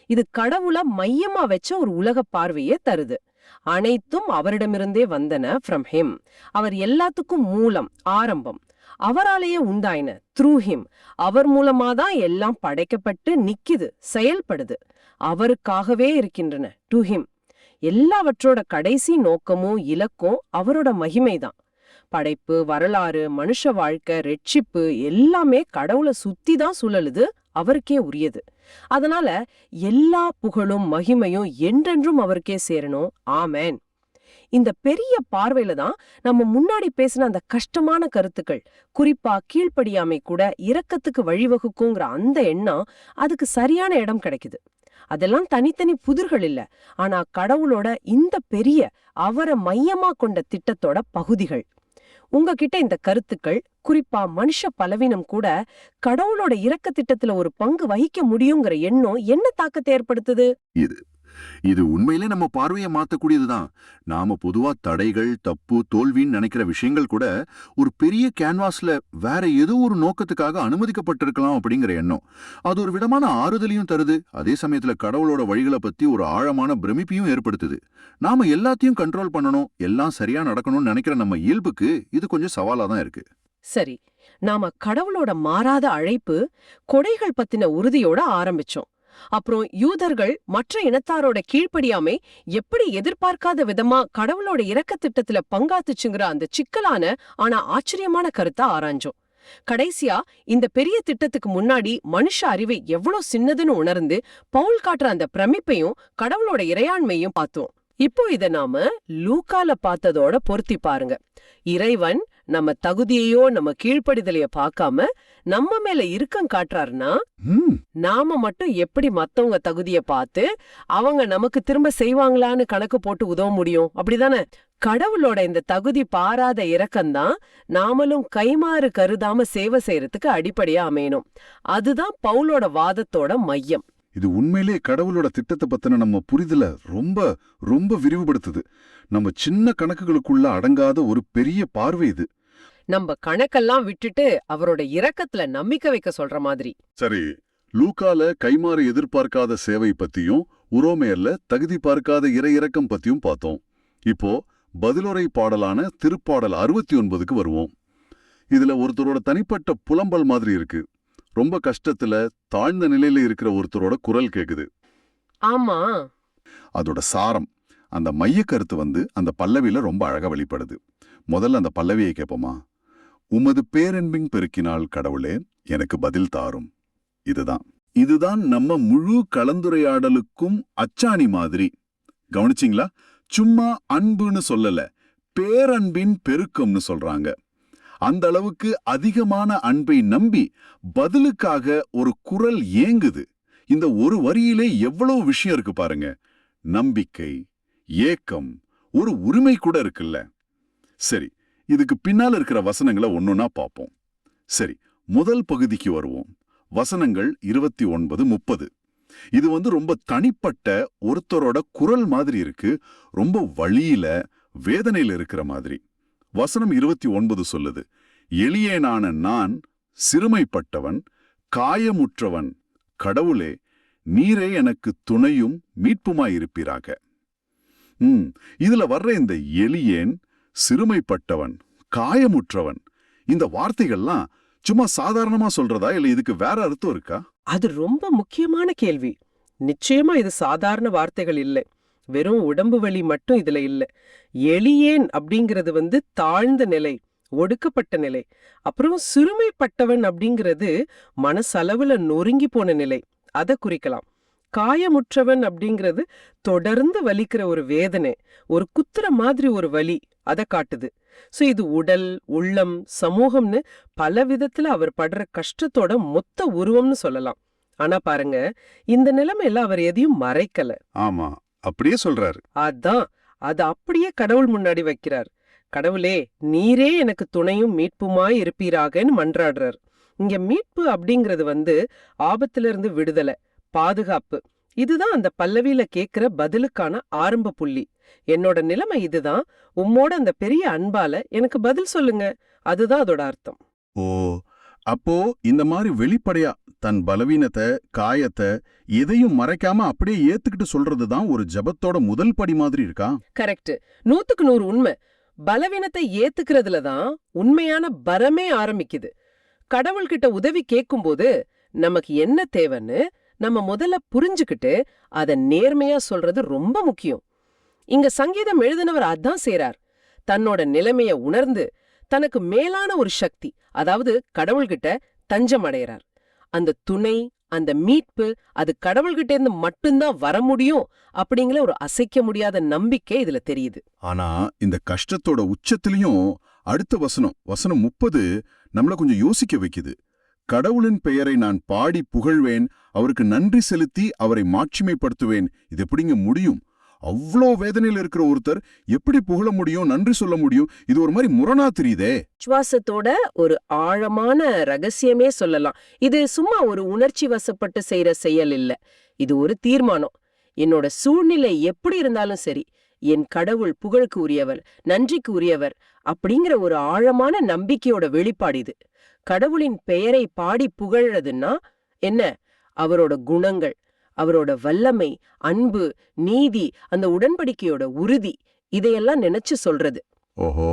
இது கடவுள மையமா வச்ச ஒரு உலக பார்வையே தருது. அனைத்தும் அவரிடமிருந்தே வந்தன, ஃப்ரம் ஹிம். அவர் எல்லாத்துக்கும் மூலம், ஆரம்பம். அவராலேயே உண்டாயின, த்ரூ ஹிம். அவர் மூலமாதான் எல்லாம் படைக்கப்பட்டு நிக்குது, செயல்படுது. அவருக்காகவே இருக்கின்றன, டு ஹிம். எல்லாவற்றோட கடைசி நோக்கமும் இலக்கும் அவரோட மகிமைதான். படைப்பு, வரலாறு, மனுஷ வாழ்க்கை, ரெட்சிப்பு எல்லாமே கடவுளை சுத்தி தான் சுழலுது, அவருக்கே உரியது. அதனால எல்லா புகழும் மகிமையும் என்றென்றும் அவருக்கே சேரணும். ஆமேன். இந்த பெரிய பார்வையில தான் நம்ம முன்னாடி பேசின அந்த கஷ்டமான கருத்துக்கள், குறிப்பா கீழ்ப்படியாமை கூட இரக்கத்துக்கு வழிவகுக்குங்கிற அந்த எண்ணம் அதுக்கு சரியான இடம் கிடைக்குது. அதெல்லாம் தனித்தனி புதிர்கள் இல்ல, ஆனா கடவுளோட இந்த பெரிய அவரை மையமா கொண்ட திட்டத்தோட பகுதிகள். உங்ககிட்ட இந்த கருத்துக்கள், குறிப்பா மனுஷ பலவீனம் கூட கடவுளோட இரக்க திட்டத்துல ஒரு பங்கு வகிக்க முடியுங்கிற எண்ணம் என்ன தாக்கத்தை ஏற்படுத்துது? இது உண்மையிலே நம்ம பார்வையை மாத்தக்கூடியதுதான். நாம பொதுவா தடைகள், தப்பு, தோல்வின்னு நினைக்கிற விஷயங்கள் கூட ஒரு பெரிய கேன்வாஸ்ல வேற ஏதோ ஒரு நோக்கத்துக்காக அனுமதிக்கப்பட்டிருக்கலாம் அப்படிங்கிற எண்ணம். அது ஒரு விதமான ஆறுதலையும் தருது. அதே சமயத்துல கடவுளோட வழிகளை பத்தி ஒரு ஆழமான பிரமிப்பையும் ஏற்படுத்துது. நாம எல்லாத்தையும் கண்ட்ரோல் பண்ணணும், எல்லாம் சரியா நடக்கணும்னு நினைக்கிற நம்ம இயல்புக்கு இது கொஞ்சம் சவாலா தான் இருக்கு. சரி, நாம கடவுளோட மாறாத அழைப்பு, கொடைகள் பத்தின உறுதியோட ஆரம்பிச்சோம். அப்புறம் யூதர்கள் மற்ற இனத்தாரோட கீழ்ப்படியாமை எப்படி எதிர்பார்க்காத விதமா கடவுளோட இரக்க திட்டத்துல பங்காத்துச்சுங்கிற அந்த சிக்கலான ஆனா ஆச்சரியமான கருத்தை ஆராய்ஞ்சோம். கடைசியா இந்த பெரிய திட்டத்துக்கு முன்னாடி மனுஷ அறிவை எவ்வளவு சின்னதுன்னு உணர்ந்து பவுல் காட்டுற அந்த பிரமிப்பையும் கடவுளோட இறையாண்மையும் பார்த்தோம். இப்போ இத நாம லூக்கால பார்த்ததோட பொருத்தி பாருங்க. இறைவன் நம்ம தகுதியையோ நம்ம கீழ்ப்படிதலைய பார்க்காம நம்ம மேல இறுக்கம் காட்டுறாருன்னா, நாம மட்டும் எப்படி மத்தவங்க தகுதிய பார்த்து அவங்க நமக்கு திரும்ப செய்வாங்களான்னு கணக்கு போட்டு உதவ முடியும்? அப்படிதானே? கடவுளோட இந்த தகுதி பாராத இரக்கம்தான் நாமளும் கைமாறு கருதாம சேவை செய்யறதுக்கு அடிப்படையா அமையணும். அதுதான் பவுலோட வாதத்தோட மையம். இது உண்மையிலே கடவுளோட திட்டத்தை பத்தின நம்ம புரிதல ரொம்ப ரொம்ப விரிவுபடுத்துது. நம்ம சின்ன கணக்குகளுக்குள்ள அடங்காத ஒரு பெரிய பார்வை இது. நம்ம கணக்கெல்லாம் விட்டுட்டு அவரோட இரக்கத்துல நம்பிக்கை வைக்க சொல்ற மாதிரி. சரி, லூக்கால கைமாறு எதிர்பார்க்காத சேவை பத்தியும் உரோமேர்ல தகுதி பார்க்காத இறை இரக்கம் பத்தியும் பார்த்தோம். இப்போ பதிலுரை பாடலான திருப்பாடல் 69க்கு வருவோம். இதுல ஒருத்தரோட தனிப்பட்ட புலம்பல் மாதிரி இருக்கு. ரொம்ப கஷ்டத்துல தாழ்ந்த நிலையில இருக்கிற ஒருத்தரோட குரல் கேக்குது. ஆமா, அதோட சாரம், அந்த மைய கருத்து அந்த பல்லவியில ரொம்ப அழகா வெளிப்படுது. முதல்ல அந்த பல்லவியை கேட்போமா? உமது பேரன்பின் பெருக்கினால் கடவுளே எனக்கு பதில் தாரும். இதுதான் நம்ம முழு கலந்துரையாடலுக்கும் அச்சாணி மாதிரி. கவனிச்சிங்களா? சும்மா அன்புன்னு சொல்லல, பேரன்பின் பெருக்கம்னு சொல்றாங்க. அந்த அளவுக்கு அதிகமான அன்பை நம்பி பதிலுக்காக ஒரு குரல் ஏங்குது. இந்த ஒரு வரியிலே எவ்வளவு விஷயம் இருக்கு பாருங்க. நம்பிக்கை, ஏக்கம், ஒரு உரிமை கூட இருக்குல்ல. சரி, இதுக்கு பின்னால இருக்கிற வசனங்களை ஒன்னொன்னா பார்ப்போம். சரி, முதல் பகுதிக்கு வருவோம். வசனங்கள் 29, 30. இது ரொம்ப தனிப்பட்ட ஒருத்தரோட குரல் மாதிரி இருக்கு. ரொம்ப வலியில, வேதனையில இருக்கிற மாதிரி. வசனம் 29 சொல்லுது, எளியேனான நான் சிறுமைப்பட்டவன், காயமுற்றவன், கடவுளே நீரே எனக்கு துணையும் மீட்புமாயிருப்பீராக. இதுல வர்ற இந்த எளியேன், சிறுமைப்பட்டவன், காயமுற்றவன், இந்த வார்த்தைகள்லாம் சும்மா சாதாரணமா சொல்றதா இல்ல இதுக்கு வேற அர்த்தம் இருக்கா? அது ரொம்ப முக்கியமான கேள்வி. நிச்சயமா இது சாதாரண வார்த்தைகள் இல்லை. வெறும் உடம்பு வலி மட்டும் இதுல இல்ல. எளியேன் அப்படிங்கிறது தாழ்ந்த நிலை, ஒடுக்கப்பட்ட நிலை. அப்புறம் சிறுமைப்பட்டவன் அப்படிங்கிறது மனசளவுல நொறுங்கி போன நிலை, அதை குறிக்கலாம். காயமுற்றவன் அப்படிங்கிறது தொடர்ந்து வலிக்கிற ஒரு வேதனை, ஒரு குத்துற மாதிரி ஒரு வலி, அதை காட்டுது. சோ இது உடல், உள்ளம், சமூகம்னு பல விதத்துல அவர் படுற கஷ்டத்தோட மொத்த உருவம்னு சொல்லலாம். ஆனா பாருங்க, இந்த நிலைமையில அவர் எதையும் மறைக்கல. ஆமா, அப்படியே சொல்றாரு. அதான், அது அப்படியே கடவுள் முன்னாடி வைக்கிறார். கடவுளே நீரே எனக்கு துணையும் மீட்புமாய் இருப்பீராகன்னு மன்றாடுறார். இங்க மீட்பு அப்படிங்கிறது ஆபத்திலிருந்து விடுதலை, பாதுகாப்பு. இதுதான் அந்த பல்லவியில கேக்குற பதிலுக்கான ஆரம்ப புள்ளி. என்னோட நிலைமை இதுதான், உம்மோட அந்த பெரிய அன்பால எனக்கு பதில் சொல்லுங்க அதுதான் அதோட அர்த்தம். ஓ, அப்போ இந்த மாதிரி வெளிப்படையா தன் பலவீனத்தை, காயத்தை எதையும் மறைக்காம அப்படியே ஏத்துக்கிட்டு சொல்றதுதான் ஒரு ஜெபத்தோட முதல் படி மாதிரி இருக்கா? கரெக்ட். 100க்கு 100 உண்மை. பலவீனத்தை ஏத்துக்கிறதுல தான் உண்மையான பரமே ஆரம்பிக்குது. கடவுள்கிட்ட உதவி கேட்கும்போது நமக்கு என்ன தேவைன்னு நம்ம முதல்ல புரிஞ்சுக்கிட்டு அத நேர்மையா சொல்றது ரொம்ப முக்கியம். இங்க சங்கீதம் எழுதினவர் அதான் செய்றார். தன்னோட நிலைமைய உணர்ந்து தனக்கு மேலான ஒரு சக்தி, அதாவது கடவுள்கிட்ட தஞ்சம் அடையறார். அந்த துணை, அந்த மீட்பு அது கடவுள்கிட்ட இருந்து மட்டும்தான் வர முடியும் அப்படிங்கிற ஒரு அசைக்க முடியாத நம்பிக்கை இதுல தெரியுது. ஆனா இந்த கஷ்டத்தோட உச்சத்திலையும் அடுத்த வசனம் 30 நம்மள கொஞ்சம் யோசிக்க வைக்குது. கடவுளின் பெயரை நான் பாடி புகழ்வேன், அவருக்கு நன்றி செலுத்தி அவரை மாட்சிமைப்படுத்துவேன். இது எப்படிங்க முடியும்? அவ்வளோ வேதனையில இருக்கிற ஒருத்தர் எப்படி புகழ முடியும், நன்றி சொல்ல முடியும்? இது ஒரு மாதிரி முரணா தெரியுதே. விசுவாசத்தோட ஒரு ஆழமான ரகசியமே சொல்லலாம். இது சும்மா ஒரு உணர்ச்சி வசப்பட்டு செய்யற செயல் இல்ல. இது ஒரு தீர்மானம். என்னோட சூழ்நிலை எப்படி இருந்தாலும் சரி, என் கடவுள் புகழுக்கு உரியவர், நன்றிக்கு உரியவர் அப்படிங்கிற ஒரு ஆழமான நம்பிக்கையோட வெளிப்பாடு இது. கடவுளின் பெயரை பாடி புகழ்றதுன்னா என்ன? அவரோட குணங்கள், அவரோட வல்லமை, அன்பு, நீதி, அந்த உடன்படிக்கையோட உறுதி, இதையெல்லாம் நினைச்சு சொல்றது. ஓஹோ.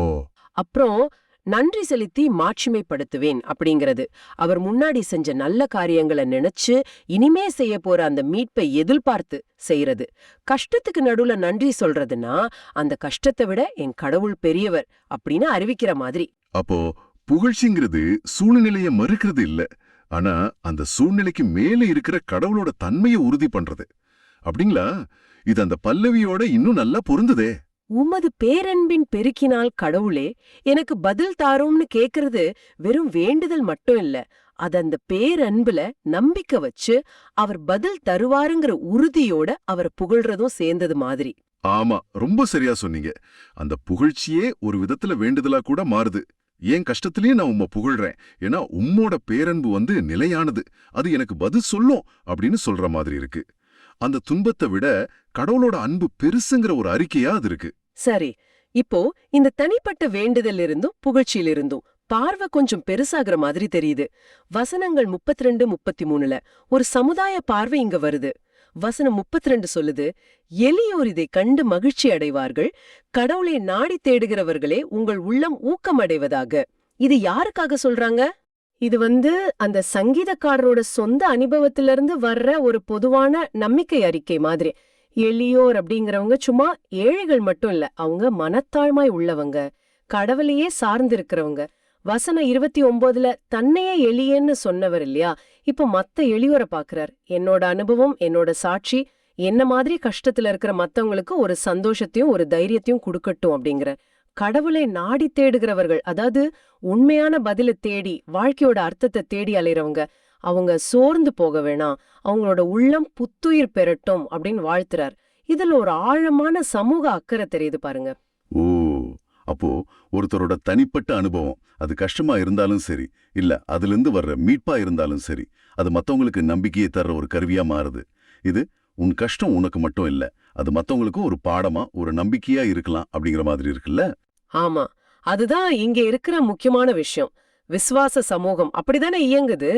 அப்புறம் நன்றி செலுத்தி மாட்சிமைப்படுத்துவேன் அப்படிங்கிறது அவர் முன்னாடி செஞ்ச நல்ல காரியங்களை நினைச்சு இனிமே செய்ய போற அந்த மீட்பை எதிர்பார்த்து செய்யறது. கஷ்டத்துக்கு நடுவுல நன்றி சொல்றதுன்னா அந்த கஷ்டத்தை விட என் கடவுள் பெரியவர் அப்படின்னு அறிவிக்கிற மாதிரி. அப்போ புகழ்ச்சிங்கிறது சூழ்நிலைய மறுக்கிறது இல்ல, ஆனா அந்த சூழ்நிலைக்கு மேல இருக்கிற கடவுளோட தன்மையை உறுதி பண்றது. அப்படிங்களா? இது அந்த பல்லவியோட இன்னும் நல்லா பொருந்துதே. உமது பேரன்பின் பெருக்கினால் கடவுளே எனக்கு பதில் தாரோம்னு கேக்குறது வெறும் வேண்டுதல் மட்டும் இல்ல, அது அந்த பேரன்புல நம்பிக்கை வச்சு அவர் பதில் தருவாருங்கிற உறுதியோட அவரை புகழ்றதும் சேர்ந்தது மாதிரி. ஆமா, ரொம்ப சரியா சொன்னீங்க. அந்த புகழ்ச்சியே ஒரு விதத்துல வேண்டுதலா கூட மாறுது. ஏன் கஷ்டத்திலயும் நான் உம்மை புகழ்றேன், ஏன்னா உம்மோட பேரன்பு நிலையானது, அது எனக்கு பதில் சொல்லும் அப்படின்னு சொல்ற மாதிரி இருக்கு. அந்த துன்பத்தை விட கடவுளோட அன்பு பெருசுங்கிற ஒரு அறிக்கையா அது இருக்கு. சரி, இப்போ இந்த தனிப்பட்ட வேண்டுதல் இருந்தும் புகழ்ச்சியிலிருந்தும் பார்வை கொஞ்சம் பெருசாகிற மாதிரி தெரியுது. வசனங்கள் 32, 33ல ஒரு சமுதாய பார்வை இங்க வருது. வசனம் 32 சொல்லுது, எளியோர் இதை கண்டு மகிழ்ச்சி அடைவார்கள், கடவுளை நாடி தேடுகிறவர்களே உங்கள் உள்ளம் ஊக்கமடைவதாக. இது யாருக்காக சொல்றாங்க? இது அந்த சங்கீதக்காரரோட சொந்த அனுபவத்திலிருந்து வர்ற ஒரு பொதுவான நம்பிக்கை அறிக்கை மாதிரி. எளியோர் அப்படிங்கிறவங்க சும்மா ஏழைகள் மட்டும் இல்ல, அவங்க மனத்தாழ்மாய் உள்ளவங்க, கடவுளையே சார்ந்திருக்கிறவங்க. வசனம் 29ல தன்னையே எளியன்னு சொன்னவர் இல்லையா, இப்ப மத்த எளியோரை பாக்குறார். என்னோட அனுபவம், என்னோட சாட்சி என்ன மாதிரி கஷ்டத்துல இருக்கிற மத்தவங்களுக்கு ஒரு சந்தோஷத்தையும் ஒரு தைரியத்தையும் கொடுக்கட்டும் அப்படிங்கிற. கடவுளை நாடி தேடுகிறவர்கள், அதாவது உண்மையான பதில தேடி வாழ்க்கையோட அர்த்தத்தை தேடி அலைறவங்க, அவங்க சோர்ந்து போக வேணாம், அவங்களோட உள்ளம் புத்துயிர் பெறட்டும் அப்படின்னு வாழ்த்துறார். இதுல ஒரு ஆழமான சமூக அக்கறை தெரியுது பாருங்க. ஓ, அப்போ ஒருத்தரோட தனிப்பட்ட அனுபவம், அது கஷ்டமா இருந்தாலும் சரி, இல்ல அதிலிருந்து வர்ற மீட்பா இருந்தாலும் சரி, அது மத்தவங்களுக்கு நம்பிக்கையை தர்ற ஒரு கருவியா மாறுது. இது உன் கஷ்டம் உனக்கு மட்டும் இல்ல, அது மத்தவங்களுக்கும் ஒரு பாடமா, ஒரு நம்பிக்கையா இருக்கலாம் அப்படிங்கிற மாதிரி இருக்குல்ல? ஆமா, அதுதான் இங்க இருக்கிற முக்கியமான விஷயம். விசுவாச சமூகம் அப்படிதானே இயங்குது.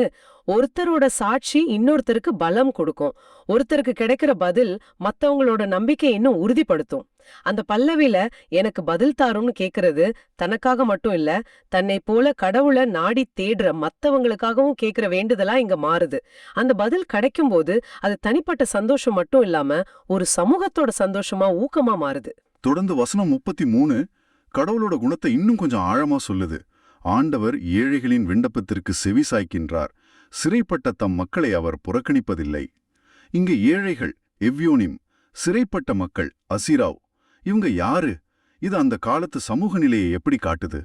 ஒருத்தரோட சாட்சி இன்னொருத்தருக்கு பலம் கொடுக்கும், ஒருத்தருக்கு கிடைக்கிற பதில் மத்தவங்களோட நம்பிக்கை இன்னும் உறுதிப்படுத்தும். அந்த பல்லவில எனக்கு பதில் தாரும்னு கேக்குறது தனக்காக மட்டும் இல்ல, தன்னை போல கடவுளை நாடி தேடுற மத்தவங்களுக்காகவும் கேக்குற வேண்டுதலா இங்க மாறுது. அந்த பதில் கிடைக்கும் போது அது தனிப்பட்ட சந்தோஷம் மட்டும் இல்லாம ஒரு சமூகத்தோட சந்தோஷமா, ஊக்கமா மாறுது. தொடர்ந்து வசனம் 33 கடவுளோட குணத்தை இன்னும் கொஞ்சம் ஆழமா சொல்லுது. ஆண்டவர் ஏழைகளின் விண்ணப்பத்திற்கு செவி சாய்க்கின்றார், சிறைப்பட்ட தம் மக்களை அவர் புறக்கணிப்பதில்லை. இங்க ஏழைகள் எவ்யோனிம், சிறைப்பட்ட மக்கள் அசிராவ், இவங்க யாரு? இது அந்த காலத்து சமூக நிலையை எப்படி காட்டுது?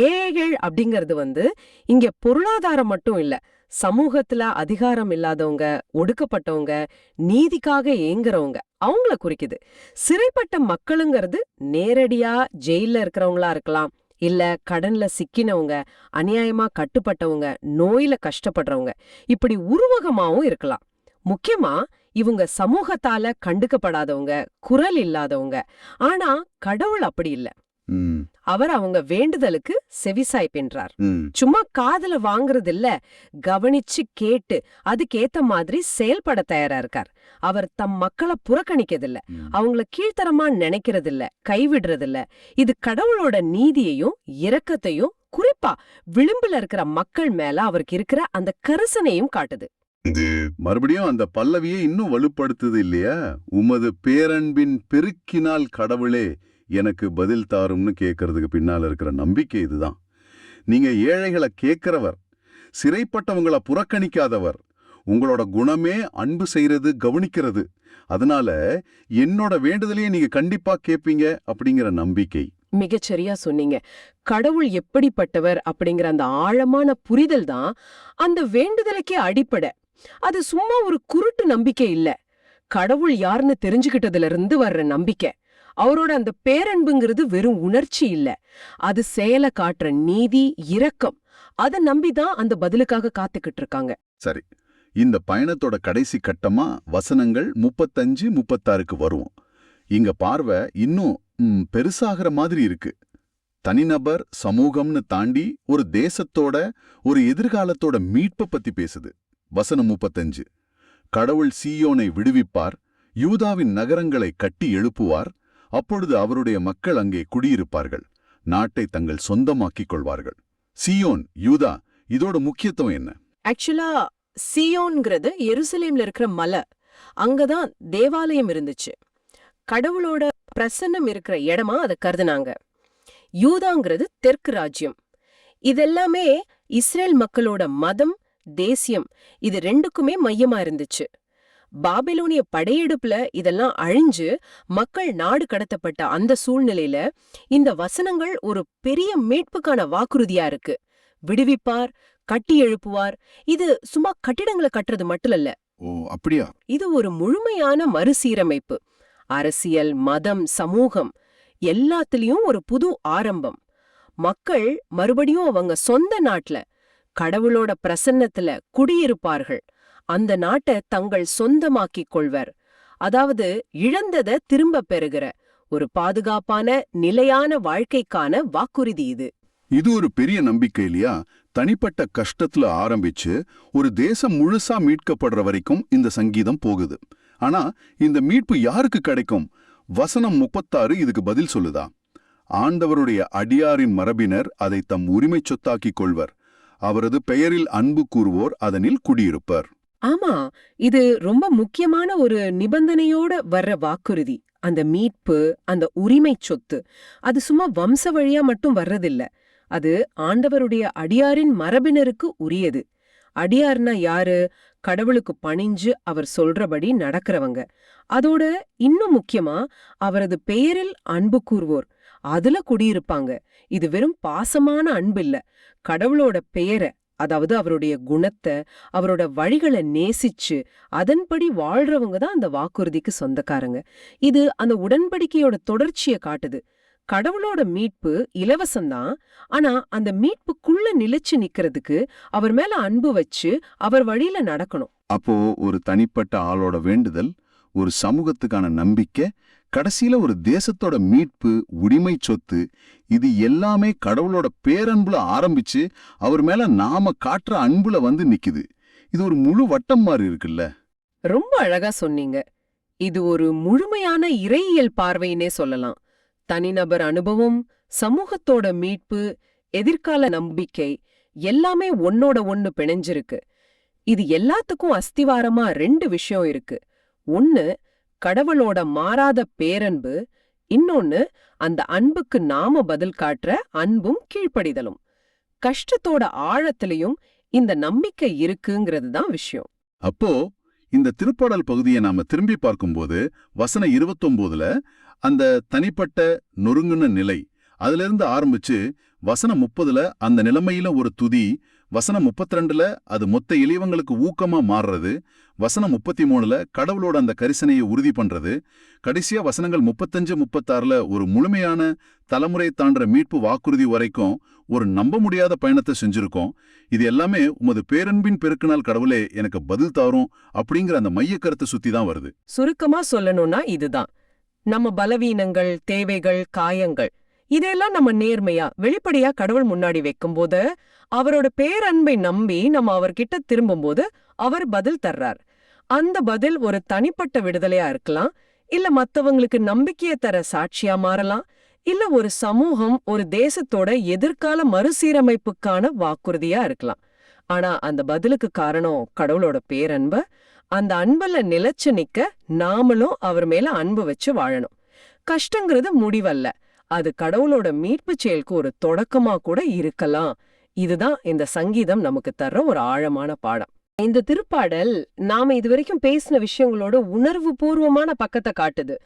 ஏழைகள் அப்படிங்கிறது இங்க பொருளாதாரம் மட்டும் இல்ல, சமூகத்துல அதிகாரம் இல்லாதவங்க, ஒடுக்கப்பட்டவங்க, நீதிக்காக ஏங்குறவங்க, அவங்கள குறிக்குது. சிறைப்பட்ட மக்களுங்கிறது நேரடியா ஜெயில இருக்கிறவங்களா இருக்கலாம், இல்ல கடன்ல சிக்கினவங்க, அநியாயமா கட்டுப்பட்டவங்க, நோயில கஷ்டப்படுறவங்க, இப்படி உருவகமாவும் இருக்கலாம். முக்கியமா இவங்க சமூகத்தால கண்டுக்கப்படாதவங்க, குரல் இல்லாதவங்க. ஆனா கடவுள் அப்படி இல்ல. ம், அவர் அவங்க வேண்டுதலுக்கு செவிசாய்க்கின்றார். ம். சும்மா காதுல வாங்குறது இல்ல, கவனிச்சு கேட்டு அதுக்கேத்த மாதிரி செயல்பட தயாரா இருக்கார். அவர் தம் மக்களை புறக்கணிக்கிறதில்ல, ம். அவங்கள கீழ்த்தரமா நினைக்கிறதில்ல, கைவிடுறதில்ல. இது கடவுளோட நீதியையும் இரக்கத்தையும், குறிப்பா விளிம்புல இருக்கிற மக்கள் மேல அவருக்கு இருக்கிற அந்த கரிசனையும் காட்டுது. இது மறுபடியும் அந்த பல்லவியை இன்னும் வலுப்படுத்துது இல்லையா? உமது பேரன்பின் பெருக்கினால் கடவுளே எனக்கு பதில் தாரும்னு கேட்கறதுக்கு பின்னால இருக்கிற நம்பிக்கை இதுதான். நீங்க ஏழைகளை கேட்கிறவர், சிறைப்பட்டவங்கள புறக்கணிக்காதவர், உங்களோட குணமே அன்பு செய்யறது, கவனிக்கிறது. அதனால என்னோட வேண்டுதலையே நீங்க கண்டிப்பா கேட்பீங்க அப்படிங்கிற நம்பிக்கை. மிகச்சரியா சொன்னீங்க. கடவுள் எப்படிப்பட்டவர் அப்படிங்கிற அந்த ஆழமான புரிதல் தான் அந்த வேண்டுதலுக்கே அடிப்படை. அது சும்மா ஒரு குருட்டு நம்பிக்கை இல்ல, கடவுள் யாருன்னு தெரிஞ்சுக்கிட்டதுல இருந்து வர்ற நம்பிக்கை. அவரோட அந்த பேரன்புங்கிறது வெறும் உணர்ச்சி இல்ல, அது செயல காட்டுற நீதி, இரக்கம். அத நம்பிதான் அந்த பதிலுக்காக காத்துக்கிட்டு இருக்காங்க. சரி, இந்த பயணத்தோட கடைசி கட்டமா வசனங்கள் 35, 36க்கு வருவோம். இங்க பார்வை இன்னும் பெருசாகிற மாதிரி இருக்கு. தனிநபர், சமூகம்னு தாண்டி ஒரு தேசத்தோட, ஒரு எதிர்காலத்தோட மீட்பை பத்தி பேசுது. வசனம் 35. கடவுள் சீயோனை விடுவிப்பார், யூதாவின் நகரங்களை கட்டி எழுப்புவார், அப்பொழுது அவருடைய மக்கள் அங்கே குடியிருப்பார்கள், நாட்டை தங்கள் சொந்தமாக்கிக் கொள்வார்கள். சீயோன், யூதா, இதோட முக்கியத்துவம் என்ன? ஆக்சுவலா சீயோன்ங்கிறது எருசலேம்ல இருக்கிற மலை. அங்கதான் தேவாலயம் இருந்துச்சு. கடவுளோட பிரசன்னம் இருக்கிற இடமா அதை கருதுனாங்க. யூதாங்கிறது தெற்கு ராஜ்யம். இதெல்லாமே இஸ்ரேல் மக்களோட மதம், தேசியம், இது ரெண்டுக்குமே மையமா இருந்துச்சு. பாபிலோனிய படையெடுப்புல இதெல்லாம் அழிஞ்சு மக்கள் நாடு கடத்தப்பட்ட அந்த சூழ்நிலையில இந்த வசனங்கள் ஒரு பெரிய மீட்புக்கான வாக்குறுதியா இருக்கு. விடுவிப்பார், கட்டி எழுப்புவார். இது சும்மா கட்டிடங்களை கட்டுறது மட்டும் இல்ல. ஓ, அப்படியா? இது ஒரு முழுமையான மறுசீரமைப்பு. அரசியல், மதம், சமூகம் எல்லாத்துலயும் ஒரு புது ஆரம்பம். மக்கள் மறுபடியும் அவங்க சொந்த நாட்டுல கடவுளோட பிரசன்னத்துல குடியிருப்பார்கள். அந்த நாட்டை தங்கள் சொந்தமாக்கிக் கொள்வர். அதாவது இழந்ததை திரும்ப பெறுகிற ஒரு பாதுகாப்பான, நிலையான வாழ்க்கைக்கான வாக்குறுதி இது. இது ஒரு பெரிய நம்பிக்கை இல்லையா? தனிப்பட்ட கஷ்டத்துல ஆரம்பிச்சு ஒரு தேசம் முழுசா மீட்கப்படுற வரைக்கும் இந்த சங்கீதம் போகுது. ஆனா இந்த மீட்பு யாருக்கு கிடைக்கும்? வசனம் 36 இதுக்கு பதில் சொல்லுதா? ஆண்டவருடைய அடியாரின் மரபினர் அதை தம் உரிமை சொத்தாக்கிக் கொள்வர், அவரது பெயரில் அன்பு கூறுவோர் அதனில் குடியிருப்பர். ஆமா, இது ரொம்ப முக்கியமான ஒரு நிபந்தனையோட வர்ற வாக்குறுதி. அந்த மீட்பு, அந்த உரிமை சொத்து, அது சும்மா வம்ச வழியா மட்டும் வர்றதில்ல. அது ஆண்டவருடைய அடியாரின் மரபினருக்கு உரியது. அடியார்னா யாரு? கடவுளுக்கு பணிஞ்சு அவர் சொல்றபடி நடக்கிறவங்க. அதோட இன்னும் முக்கியமா அவரது பெயரில் அன்பு கூர்வோர், அதுல குடியிருப்பாங்க. இது வெறும் பாசமான அன்பு இல்ல, கடவுளோட பெயரை, அதாவது அவருடைய குணத்தை, அவரோட வழிகளை நேசிச்சு அதன்படி வாழ்றவங்க தான் அந்த வாக்குறுதிக்கு சொந்தக்காரங்க. இது அந்த உடன்படிக்கையோட தொடர்ச்சியை காட்டுது. கடவுளோட மீட்பு இலவசம்தான், ஆனா அந்த மீட்புக்குள்ள நிலைச்சு நிக்கிறதுக்கு அவர் மேல அன்பு வச்சு அவர் வழியில நடக்கணும். அப்போ ஒரு தனிப்பட்ட ஆளோட வேண்டுதல், ஒரு சமூகத்துக்கான நம்பிக்கை, கடைசியில ஒரு தேசத்தோட மீட்பு, உரிமை சொத்து, இது எல்லாமே கடவுளோட பேரன்புல ஆரம்பிச்சு அவர் மேல நாம காட்டுற அன்புல வந்து நிக்குது. இது ஒரு முழு வட்டம் மாதிரி இருக்குல்ல? ரொம்ப அழகா சொன்னீங்க. இது ஒரு முழுமையான இறையியல் பார்வையினே சொல்லலாம். தனிநபர் அனுபவம், சமூகத்தோட மீட்பு, எதிர்கால நம்பிக்கை எல்லாமே ஒன்னோட ஒன்னு பிணைஞ்சிருக்கு. இது எல்லாத்துக்கும் அஸ்திவாரமா 2 விஷயம் இருக்கு. ஒன்னு கடவுளோட மாறாத பேரன்பு, இன்னொன்னு அந்த அன்புக்கு நாம பதில் காட்டுற அன்பும் கீழ்ப்படிதலும். கஷ்டத்தோட ஆழத்திலையும் இந்த நம்பிக்கை இருக்குங்கிறது தான் விஷயம். அப்போ இந்த திருப்பாடல் பகுதியை நாம திரும்பி பார்க்கும்போது வசனம் 29ல அந்த தனிப்பட்ட நொறுங்குன நிலை, அதிலிருந்து ஆரம்பிச்சு வசனம் 30ல அந்த நிலைமையில ஒரு துதி, வசனம் 32ல அது மொத்த இளையவங்களுக்கு ஊக்கமா மாறுறது, வசனம் 33ல கடவுளோட அந்த கரிசனையை உறுதி பண்றது, கடைசியா வசனங்கள் 35, 36ல ஒரு முழுமையான தலைமுறை தாண்ட மீட்பு வாக்குறுதி வரைக்கும் ஒரு நம்ப முடியாத பயணத்தை செஞ்சிருக்கோம். இது எல்லாமே உமது பேரன்பின் பெருக்கினால் கடவுளே எனக்கு பதில் தாரும் அப்படிங்கிற அந்த மைய கருத்தை சுத்தி தான் வருது. சுருக்கமா சொல்லணும்னா இதுதான். நம்ம பலவீனங்கள், தேவைகள், காயங்கள் இதெல்லாம் நம்ம நேர்மையா வெளிப்படையா கடவுள் முன்னாடி வைக்கும்போது, அவரோட பேரன்பை நம்பி நம்ம அவர்கிட்ட திரும்பும்போது அவர் பதில் தர்றார். அந்த பதில் ஒரு தனிப்பட்ட விடுதலையா இருக்கலாம், இல்ல மத்தவங்களுக்கு நம்பிக்கையை தர சாட்சியா மாறலாம், இல்ல ஒரு சமூகம் ஒரு தேசத்தோட எதிர்கால மறுசீரமைப்புக்கான வாக்குறுதியா இருக்கலாம். ஆனா அந்த பதிலுக்கு காரணம் கடவுளோட பேரன்ப, அந்த அன்புல நிலைச்சு நிக்க நாமளும் அவர் மேல அன்பு வச்சு வாழணும். கஷ்டங்கிறது முடிவல்ல, அது கடவுளோட மீட்பு செயலுக்கு ஒரு தொடக்கமா கூட இருக்கலாம். இதுதான் இந்த சங்கீதம் நமக்கு தர்ற ஒரு ஆழமான பாடம். இந்த திருப்பாடல் நாம இதுவரைக்கும் பேசின விஷயங்களோட உணர்வு பூர்வமான பக்கத்தை காட்டுது.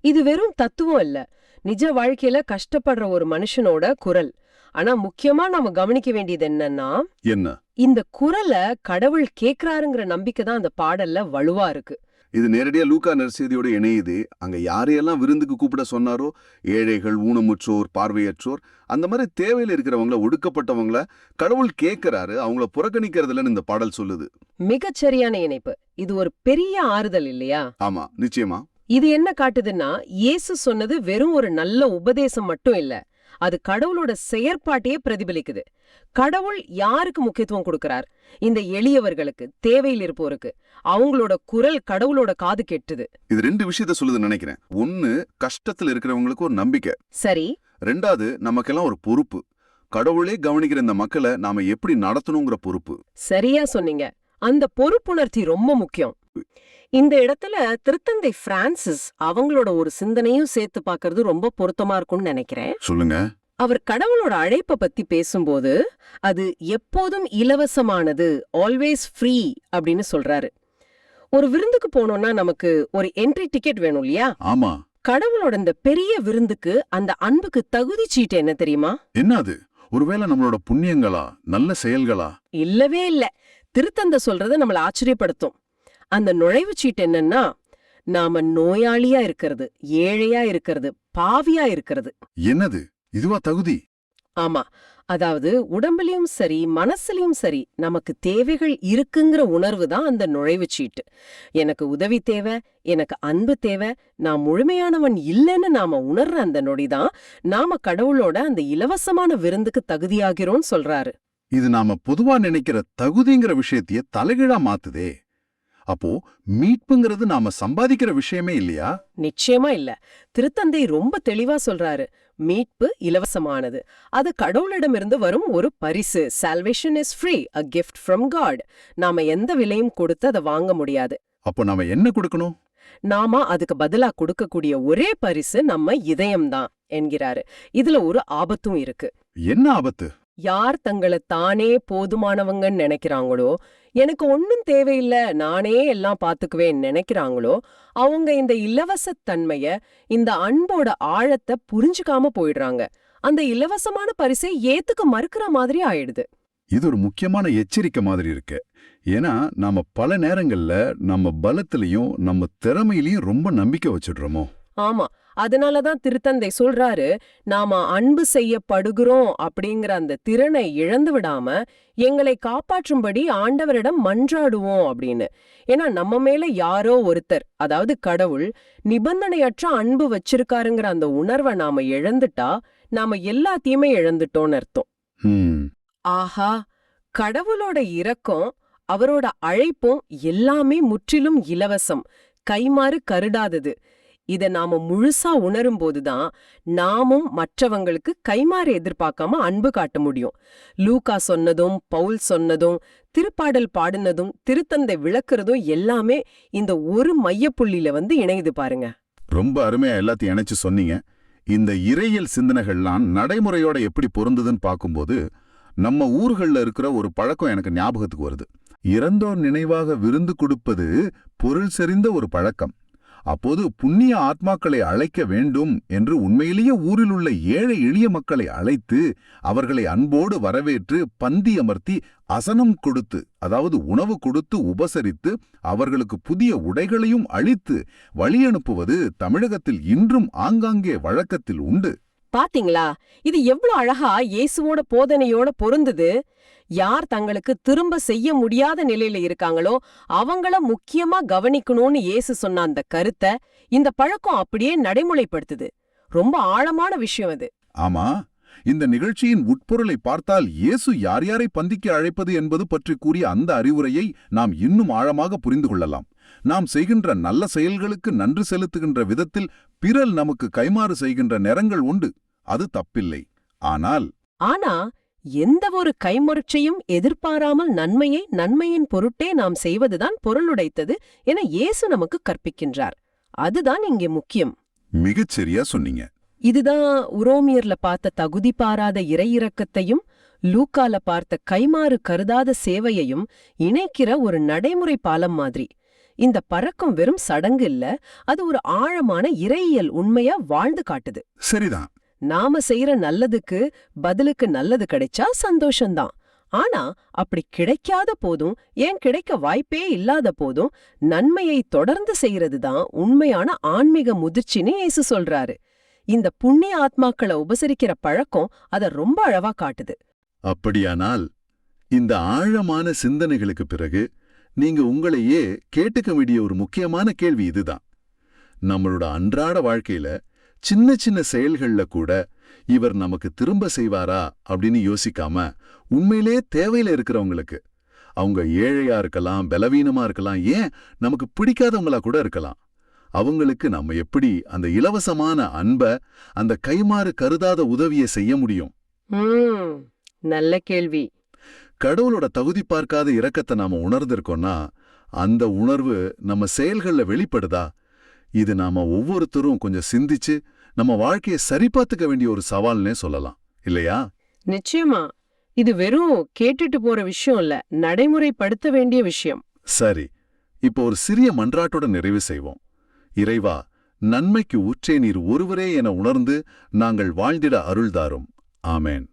இது வெறும் தத்துவம் இல்ல, நிஜ வாழ்க்கையில கஷ்டப்படுற ஒரு மனுஷனோட குரல். ஆனா முக்கியமா நாம கவனிக்க வேண்டியது என்னன்னா, என்ன? இந்த குரலை கடவுள் கேக்குறாருங்கிற நம்பிக்கை தான் அந்த பாடல்ல வலுவா இருக்கு. இது நேரடியா லூக்கா நற்செய்தியோட இணையுது. அங்க யாரையெல்லாம் விருந்துக்கு கூப்பிட சொன்னாரோ, ஏழைகள், ஊனமுற்றோர், பார்வையற்றோர், அந்த மாதிரி தேவையில இருக்கிறவங்கள, ஒடுக்கப்பட்டவங்கள கடவுள் கேட்கிறாரு, அவங்கள புறக்கணிக்கிறதுலன்னு இந்த பாடல் சொல்லுது. மிகச்சரியான இணைப்பு. இது ஒரு பெரிய ஆறுதல் இல்லையா? ஆமா, நிச்சயமா. இது என்ன காட்டுதுன்னா, இயேசு சொன்னது வெறும் ஒரு நல்ல உபதேசம் மட்டும் இல்ல, அது கடவுளோட செயற்பாட்டையே பிரதிபலிக்குது. கடவுள் யாருக்கு முக்கியத்துவம் கொடுக்கிறார்? இந்த எளியவர்களுக்கு, தேவையில் இருப்போருக்கு. அவங்களோட குரல் கடவுளோட காது கெட்டுது. இது 2 விஷயத்த சொல்லுதுன்னு நினைக்கிறேன். ஒன்னு, கஷ்டத்துல இருக்கிறவங்களுக்கு ஒரு நம்பிக்கை. சரி. 2வது, நமக்கெல்லாம் ஒரு பொறுப்பு. கடவுளே கவனிக்கிற இந்த மக்களை நாம எப்படி நடத்தணுங்கிற பொறுப்பு. சரியா சொன்னீங்க. அந்த பொறுப்புணர்ச்சி ரொம்ப முக்கியம். இந்த இடத்துல திருத்தந்தை பிரான்சிஸ் அவங்களோட ஒரு சிந்தனையும் சேர்த்து பார்க்கறது ரொம்ப பொருத்தமா இருக்கும்னு நினைக்கிறேன். சொல்லுங்க. அவர் கடவுளோட அழைப்பை பத்தி பேசும்போது, அது எப்போதும் இலவசமானது, ஆல்வேஸ் ஃப்ரீ அப்படின்னு சொல்றாரு. ஒரு விருந்துக்கு போனோம்னா நமக்கு ஒரு என்ட்ரி டிக்கெட் வேணும் இல்லையா? ஆமா. கடவுளோட இந்த பெரிய விருந்துக்கு அந்த அன்புக்கு தகுதி சீட்டு என்ன தெரியுமா? என்ன அது? ஒருவேளை நம்மளோட புண்ணியங்களா, நல்ல செயல்களா? இல்லவே இல்ல. திருத்தந்தை சொல்றது நம்மள ஆச்சரியப்படுத்தும். அந்த நுழைவுச் சீட்டு என்னன்னா, நாம நோயாளியா இருக்கிறது, ஏழையா இருக்கிறது, பாவியா இருக்கிறது. என்னது? இதுவா தகுதி? ஆமா. அதாவது உடம்புலயும் சரி மனசுலயும் சரி நமக்கு தேவைகள் இருக்குங்கிற உணர்வு தான் அந்த நுழைவுச் சீட்டு. எனக்கு உதவி தேவை, எனக்கு அன்பு தேவை, நான் முழுமையானவன் இல்லைன்னு நாம உணர்ற அந்த நொடிதான் நாம கடவுளோட அந்த இலவசமான விருந்துக்கு தகுதியாகிறோம்னு சொல்றாரு. இது நாம பொதுவா நினைக்கிற தகுதிங்கிற விஷயத்தையே தலைகீழா மாத்துதே. அப்போ மீட்புங்கிறது நாம சம்பாதிக்கிற விஷயமே இல்லையா? நிச்சயமா இல்ல. திருத்தந்தை ரொம்ப தெளிவா சொல்றாரு. மீட்பு இலவசமானது. அது கடவுளிடமிருந்து வரும் ஒரு பரிசு. Salvation is free, a gift from God. நாம எந்த விலையும் கொடுத்து அதை வாங்க முடியாது. அப்போ நாம என்ன கொடுக்கணும்? நாம அதுக்கு பதிலா கொடுக்கக்கூடிய ஒரே பரிசு நம்ம இதயம்தான் என்கிறாரு. இதுல ஒரு ஆபத்தும் இருக்கு. என்ன ஆபத்து? யார் தங்களை தானே போதுமானவங்கன்னு நினைக்கிறாங்களோ, எனக்கு ஒன்னும் தேவையில்ல, நானே எல்லாம் பாத்துக்குவேன் நினைக்கிறாங்களோ, அவங்க இந்த இலவசத்தன்மைய, இந்த அன்போட ஆழத்தை புரிஞ்சுக்காம போயிடுறாங்க. அந்த இலவசமான பரிசை ஏத்துக்க மறுக்கிற மாதிரி ஆயிடுது. இது ஒரு முக்கியமான எச்சரிக்கை மாதிரி இருக்கு. ஏன்னா நாம பல நேரங்கள்ல நம்ம பலத்திலையும் நம்ம திறமையிலையும் ரொம்ப நம்பிக்கை வச்சிடுறோமோ. ஆமா. அதனாலதான் திருத்தந்தை சொல்றாரு, நாம அன்பு செய்யப்படுகிறோம் அப்படிங்கிற அந்த திறனை இழந்து விடாம எங்களை காப்பாற்றும்படி ஆண்டவரிடம் மன்றாடுவோம் அப்படின்னு. ஏன்னா நம்ம மேல யாரோ ஒருத்தர், அதாவது கடவுள், நிபந்தனையற்ற அன்பு வச்சிருக்காருங்கிற அந்த உணர்வை நாம இழந்துட்டா நாம எல்லாத்தையுமே இழந்துட்டோம்னு அர்த்தம். ஆஹா, கடவுளோட இரக்கம், அவரோட அழைப்பும் எல்லாமே முற்றிலும் இலவசம், கைமாறு கருடாதது. இத நாம முழுசா உணரும் போதுதான் நாமும் மற்றவங்களுக்கு கைமாறு எதிர்பார்க்காம அன்பு காட்ட முடியும். லூக்கா சொன்னதும், பவுல் சொன்னதும், திருப்பாடல் பாடினதும், திருத்தந்தை விளக்குறதும் எல்லாமே இந்த ஒரு மையப்புள்ளியில இணையுது பாருங்க. ரொம்ப அருமையா எல்லாத்தையும் இணைச்சு சொன்னீங்க. இந்த இறையியல் சிந்தனைகள்லாம் நடைமுறையோட எப்படி பொருந்துதுன்னு பார்க்கும்போது, நம்ம ஊர்கள்ல இருக்கிற ஒரு பழக்கம் எனக்கு ஞாபகத்துக்கு வருது. இறந்தோர் நினைவாக விருந்து கொடுப்பது பொருள் செறிந்த ஒரு பழக்கம். அப்போது புண்ணிய ஆத்மாக்களை அழைக்க வேண்டும் என்று உண்மையிலேயே ஊரில் உள்ள ஏழை எளிய மக்களை அழைத்து அவர்களை அன்போடு வரவேற்று பந்தி அமர்த்தி அசனம் கொடுத்து, அதாவது உணவு கொடுத்து உபசரித்து அவர்களுக்கு புதிய உடைகளையும் அளித்து வழி அனுப்புவது தமிழகத்தில் இன்றும் ஆங்காங்கே வழக்கத்தில் உண்டு. பாத்தீங்களா? இது எவ்வளவு அழகா இயேசுவோட போதனையோட பொருந்துது. யார் தங்களுக்கு திரும்ப செய்ய முடியாத நிலையில இருக்காங்களோ அவங்கள முக்கியமா கவனிக்கணும்னு இயேசு சொன்ன அந்த கருத்தை இந்த பழக்கம் அப்படியே நடைமுறைப்படுத்துது. ரொம்ப ஆழமான விஷயம் அது. ஆமா, இந்த நிகழ்ச்சியின் உட்பொருளை பார்த்தால் இயேசு யார் யாரை பந்திக்கு அழைப்பது என்பது பற்றி கூறிய அந்த அறிவுரையை நாம் இன்னும் ஆழமாக புரிந்து கொள்ளலாம். நாம் செய்கின்ற நல்ல செயல்களுக்கு நன்றி செலுத்துகின்ற விதத்தில் பிறர் நமக்கு கைமாறு செய்கின்ற நேரங்கள் உண்டு. அது தப்பில்லை. ஆனா எந்த ஒரு கைமுறைச்சையும் எதிர்பாராமல் நன்மையின் பொருட்டே நாம் செய்வதுதான் பொருளுடைத்தது என இயேசு நமக்கு கற்பிக்கின்றார். அதுதான் இங்கே முக்கியம். மிகச் சரியா சொன்னீங்க. இதுதான் உரோமியர்ல பார்த்த தகுதி பாராத இறையிறக்கத்தையும் லூக்கால பார்த்த கைமாறு கருதாத சேவையையும் இணைக்கிற ஒரு நடைமுறை பாலம் மாதிரி. இந்த பறக்கம் வெறும் சடங்கு இல்ல, அது ஒரு ஆழமான இறையியல் உண்மையா வாழ்ந்து காட்டுது. சரிதான். நாம செய்யற நல்லதுக்கு பதிலுக்கு நல்லது கிடைச்சா சந்தோஷம்தான். ஆனா அப்படி கிடைக்காத போதும், ஏன் கிடைக்க வாய்ப்பே இல்லாத போதும் நன்மையை தொடர்ந்து செய்யறதுதான் உண்மையான ஆன்மீக முதிர்ச்சின்னு இயேசு சொல்றாரு. இந்த புண்ணிய ஆத்மாக்களை உபசரிக்கிற பழக்கம் அத ரொம்ப அழவா காட்டுது. அப்படியானால் இந்த ஆழமான சிந்தனைகளுக்கு பிறகு நீங்க உங்களையே கேட்டுக்க வேண்டிய ஒரு முக்கியமான கேள்வி இதுதான். நம்மளோட அன்றாட வாழ்க்கையில சின்ன சின்ன செயல்கள்ல கூட இவர் நமக்கு திரும்ப செய்வாரா அப்படின்னு யோசிக்காம, உண்மையிலே தேவையில இருக்கிறவங்களுக்கு, அவங்க ஏழையா இருக்கலாம், பலவீனமா இருக்கலாம், ஏன் நமக்கு பிடிக்காதவங்களா கூட இருக்கலாம், அவங்களுக்கு நம்ம எப்படி அந்த இலவசமான அன்ப, அந்த கைமாறு கருதாத உதவியை செய்ய முடியும்? நல்ல கேள்வி. கடவுளோட தகுதி பார்க்காத இரக்கத்தை நாம உணர்ந்திருக்கோம்னா அந்த உணர்வு நம்ம செயல்கள்ல வெளிப்படுதா? இது நாம ஒவ்வொருத்தரும் கொஞ்சம் சிந்திச்சு நம்ம வாழ்க்கையை சரிபார்த்துக்க வேண்டிய ஒரு சவால்னே சொல்லலாம், இல்லையா? நிச்சயமா. இது வெறும் கேட்டுட்டு போற விஷயம் இல்ல, நடைமுறைப்படுத்த வேண்டிய விஷயம். சரி, இப்போ ஒரு சிறிய மன்றாட்டோட நிறைவு செய்வோம். இறைவா, நன்மைக்கு ஊற்றே நீர் ஒருவரே என உணர்ந்து நாங்கள் வாழ்ந்திட அருள்தாரும். ஆமேன்.